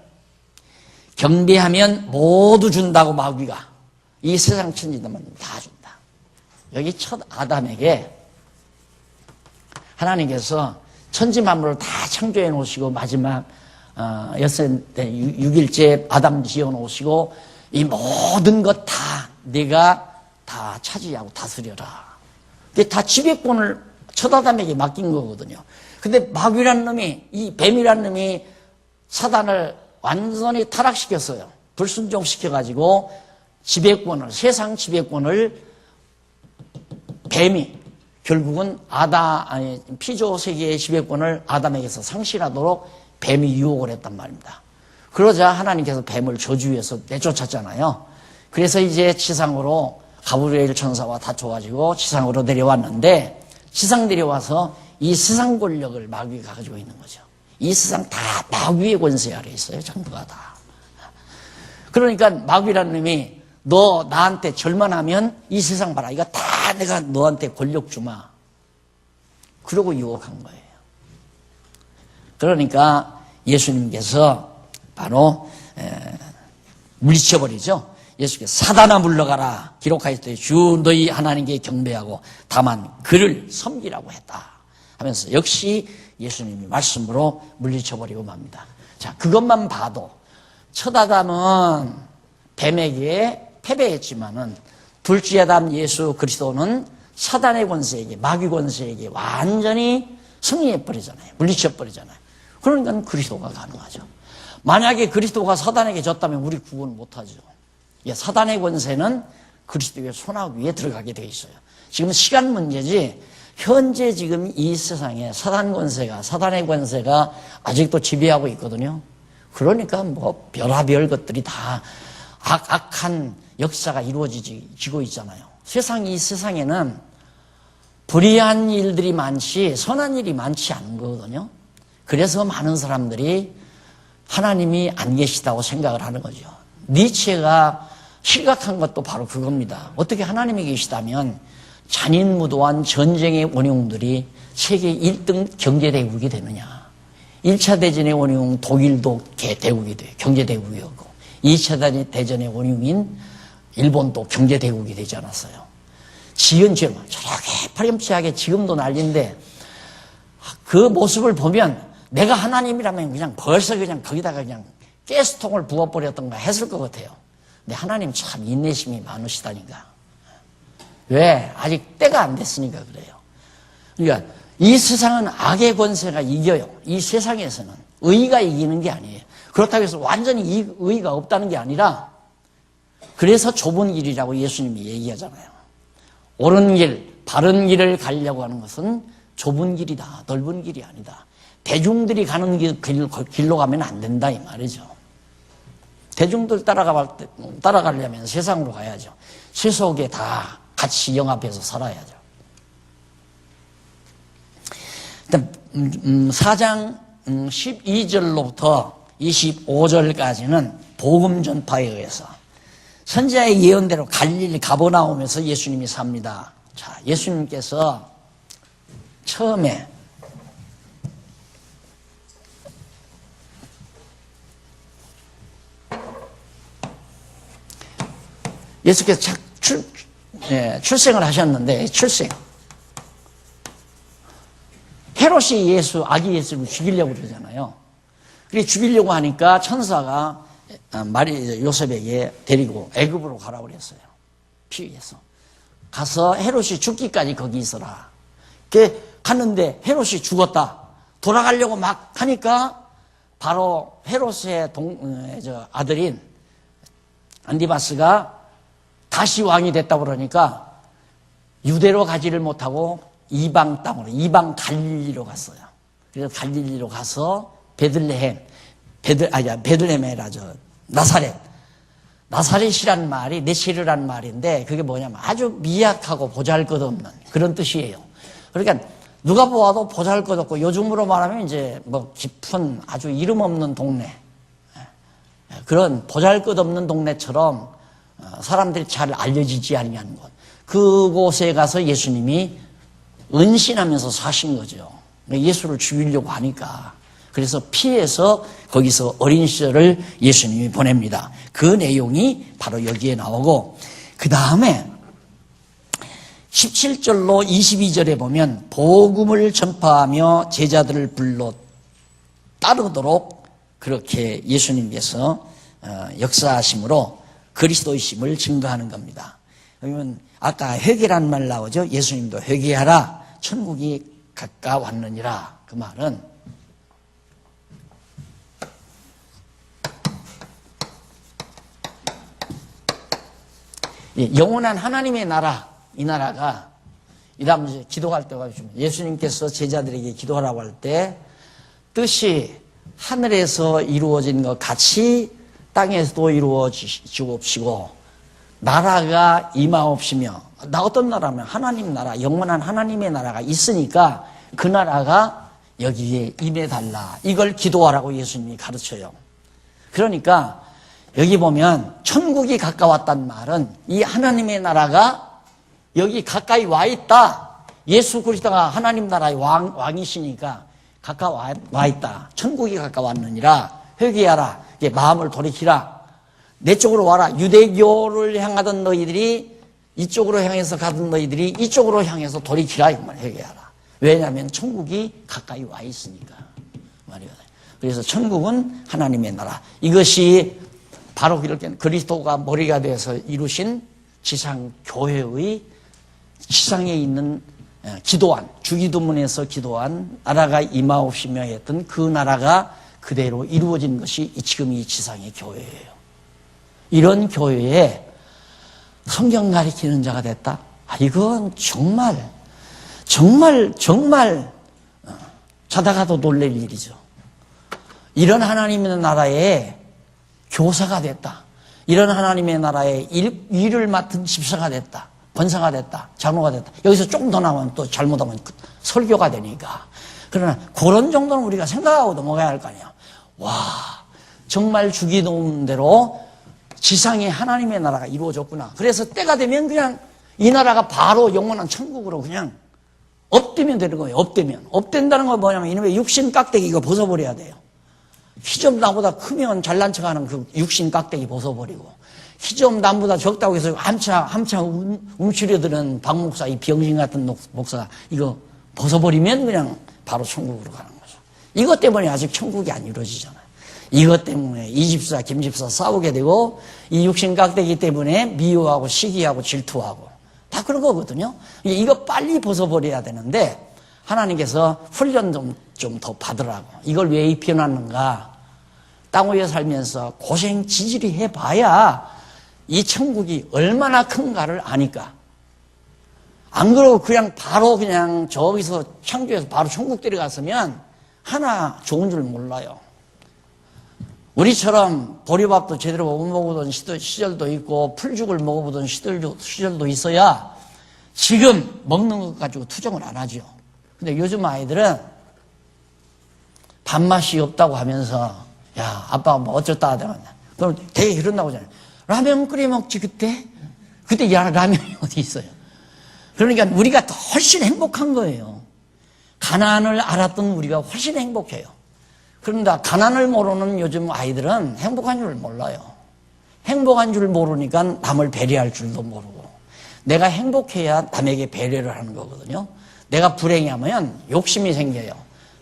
경배하면 모두 준다고 마귀가, 이 세상 천지들만 다 준다. 여기 첫 아담에게 하나님께서 천지 만물을 다 창조해 놓으시고 마지막 6일째 아담 지어 놓으시고 이 모든 것 다 내가 다 차지하고 다스려라. 근데 다 지배권을 첫 아담에게 맡긴 거거든요. 근데 마귀란 놈이, 이 뱀이란 놈이 사단을 완전히 타락시켰어요. 불순종시켜가지고 지배권을, 세상 지배권을 뱀이 결국은 피조 세계의 지배권을 아담에게서 상실하도록 뱀이 유혹을 했단 말입니다. 그러자 하나님께서 뱀을 저주해서 내쫓았잖아요. 그래서 이제 지상으로 가브리엘 천사와 다퉈가지고 지상으로 내려왔는데, 지상 내려와서 이 세상 권력을 마귀가 가지고 있는 거죠. 이 세상 다 마귀의 권세 아래 있어요. 전부가 다. 그러니까 마귀라는 놈이 너 나한테 절만하면 이 세상 봐라. 이거 다 내가 너한테 권력 주마. 그러고 유혹한 거예요. 그러니까 예수님께서 바로 물리쳐버리죠. 예수께서 사단아 물러가라. 기록하였더니 주 너희 하나님께 경배하고 다만 그를 섬기라고 했다 하면서 역시 예수님이 말씀으로 물리쳐버리고 맙니다. 자, 그것만 봐도 첫 아담은 뱀에게 패배했지만은 둘째 아담 예수 그리스도는 사단의 권세에게, 마귀 권세에게 완전히 승리해버리잖아요. 물리쳐버리잖아요. 그러니까 그리스도가 가능하죠. 만약에 그리스도가 사단에게 졌다면 우리 구원 못하죠. 사단의 권세는 그리스도의 손아귀 위에 들어가게 돼 있어요. 지금 시간 문제지, 현재 지금 이 세상에 사단의 권세가 아직도 지배하고 있거든요. 그러니까 뭐 별하별 것들이 다 악한 역사가 이루어지고 있잖아요. 이 세상에는 불의한 일들이 많지 선한 일이 많지 않은 거거든요. 그래서 많은 사람들이 하나님이 안 계시다고 생각을 하는 거죠. 니체가 실각한 것도 바로 그겁니다. 어떻게 하나님이 계시다면 잔인무도한 전쟁의 원흉들이 세계 1등 경제대국이 되느냐. 1차 대전의 원흉 독일도 대국이 돼요. 경제대국이었고 2차 대전의 원흉인 일본도 경제대국이 되지 않았어요. 지연죄만 저렇게 파렴치하게 지금도 난리인데 그 모습을 보면 내가 하나님이라면 그냥 벌써 그냥 거기다가 그냥 가스통을 부어버렸던가 했을 것 같아요. 근데 하나님 참 인내심이 많으시다니까. 왜? 아직 때가 안 됐으니까 그래요. 그러니까 이 세상은 악의 권세가 이겨요. 이 세상에서는 의가 이기는 게 아니에요. 그렇다고 해서 완전히 의가 없다는 게 아니라 그래서 좁은 길이라고 예수님이 얘기하잖아요. 옳은 길, 바른 길을 가려고 하는 것은 좁은 길이다. 넓은 길이 아니다. 대중들이 가는 길로 가면 안 된다 이 말이죠. 대중들 따라가려면 세상으로 가야죠. 세속에 다 같이 영합해서 살아야죠. 일단 4장 12절로부터 25절까지는 복음 전파에 의해서 선지자의 예언대로 갈릴리 가버나움에서 예수님이 삽니다. 자, 예수님께서 처음에 예수께서 출생을 하셨는데 출생 헤롯이 아기 예수를 죽이려고 그러잖아요. 그래 죽이려고 하니까 천사가 요셉에게 데리고 애굽으로 가라고 그랬어요. 피해서 가서 헤롯이 죽기까지 거기 있어라. 갔는데 헤롯이 죽었다. 돌아가려고 막 하니까 바로 헤롯의 아들인 안디바스가 다시 왕이 됐다고 그러니까 유대로 가지를 못하고 이방 땅으로, 이방 갈릴리로 갔어요. 그래서 갈릴리로 가서 베들레헴에 나사렛이란 말이 네시르란 말인데 그게 뭐냐면 아주 미약하고 보잘것없는 그런 뜻이에요. 그러니까 누가 보아도 보잘것없고 요즘으로 말하면 이제 뭐 깊은 아주 이름 없는 동네, 그런 보잘것없는 동네처럼 사람들이 잘 알려지지 아니하는 곳, 그곳에 가서 예수님이 은신하면서 사신 거죠. 예수를 죽이려고 하니까. 그래서 피해서 거기서 어린 시절을 예수님이 보냅니다. 그 내용이 바로 여기에 나오고, 그 다음에 17절로 22절에 보면 복음을 전파하며 제자들을 불러 따르도록 그렇게 예수님께서 역사하심으로 그리스도이심을 증거하는 겁니다. 그러면 아까 회개라는 말 나오죠. 예수님도 회개하라, 천국이 가까웠느니라. 그 말은 영원한 하나님의 나라, 이 나라가 이 다음 이제 기도할 때가 예수님께서 제자들에게 기도하라고 할 때 뜻이 하늘에서 이루어진 것 같이 땅에서도 이루어지옵시고 나라가 임하옵시며, 나 어떤 나라면 하나님 나라, 영원한 하나님의 나라가 있으니까 그 나라가 여기에 임해달라. 이걸 기도하라고 예수님이 가르쳐요. 그러니까 여기 보면 천국이 가까웠단 말은 이 하나님의 나라가 여기 가까이 와 있다. 예수 그리스도가 하나님 나라의 왕이시니까 가까워 와 있다. 천국이 가까웠느니라. 회개하라. 이제 마음을 돌이키라. 내 쪽으로 와라. 유대교를 향하던 너희들이 이쪽으로 향해서 가던 너희들이 이쪽으로 향해서 돌이키라. 이 말 회개하라. 왜냐하면 천국이 가까이 와 있으니까 말이야. 그래서 천국은 하나님의 나라. 이것이 바로 이렇게 그리스도가 머리가 되어서 이루신 지상 교회의 지상에 있는 기도한 주기도문에서 기도한 나라가 임하옵시며 했던 그 나라가 그대로 이루어진 것이 지금 이 지상의 교회예요. 이런 교회에 성경 가리키는 자가 됐다. 이건 정말 자다가도 놀랄 일이죠. 이런 하나님의 나라에 교사가 됐다. 이런 하나님의 나라에 일을 맡은 집사가 됐다. 권사가 됐다. 장로가 됐다. 여기서 조금 더 나오면 또 잘못하면 설교가 되니까. 그러나 그런 정도는 우리가 생각하고 넘어가야 할 거 아니야. 와, 정말 주기도문대로 지상에 하나님의 나라가 이루어졌구나. 그래서 때가 되면 그냥 이 나라가 바로 영원한 천국으로 그냥 업되면 되는 거예요. 업된다는 건 뭐냐면 이놈의 육신 깍대기 이거 벗어버려야 돼요. 키 좀 나보다 크면 잘난 척하는 그 육신 깍대기 벗어버리고, 키 좀 남보다 적다고 해서 한참 움츠려드는 박 목사, 이 병신 같은 목사 이거 벗어버리면 그냥 바로 천국으로 가는 거죠. 이것 때문에 아직 천국이 안 이루어지잖아요. 이것 때문에 이 집사 김 집사 싸우게 되고, 이 육신 깍대기 때문에 미워하고 시기하고 질투하고 다 그런 거거든요. 이거 빨리 벗어버려야 되는데 하나님께서 훈련 좀 더 받으라고. 이걸 왜 입혀놨는가? 땅 위에 살면서 고생 지질이 해봐야 이 천국이 얼마나 큰가를 아니까. 안 그러고 그냥 바로 그냥 저기서 창조해서 바로 천국 데려갔으면 하나 좋은 줄 몰라요. 우리처럼 보리밥도 제대로 못 먹어보던 시절도 있고 풀죽을 먹어보던 시절도 있어야 지금 먹는 것 가지고 투정을 안 하죠. 근데 요즘 아이들은 밥맛이 없다고 하면서 야 아빠가 뭐 어쩌다 하다가 그럼 되게 그런다고 하잖아요. 라면 끓여 먹지 그때 야 라면이 어디 있어요. 그러니까 우리가 더 훨씬 행복한 거예요. 가난을 알았던 우리가 훨씬 행복해요. 그런데 가난을 모르는 요즘 아이들은 행복한 줄 몰라요. 행복한 줄 모르니까 남을 배려할 줄도 모르고, 내가 행복해야 남에게 배려를 하는 거거든요. 내가 불행하면 욕심이 생겨요.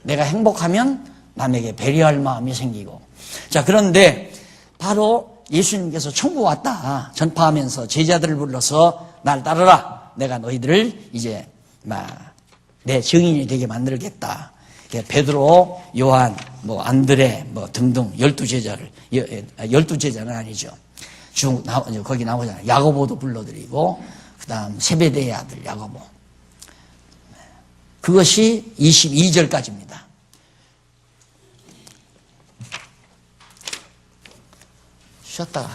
내가 행복하면 남에게 배려할 마음이 생기고. 자, 그런데 바로 예수님께서 천국 왔다 전파하면서 제자들을 불러서 날 따르라. 내가 너희들을 이제 내 증인이 되게 만들겠다. 베드로, 요한, 안드레, 등등 12제자를, 12제자는 아니죠. 거기 나오잖아요. 야고보도 불러드리고, 그 다음 세베대의 아들 야고보. 그것이 22절까지입니다. 쉬었다가.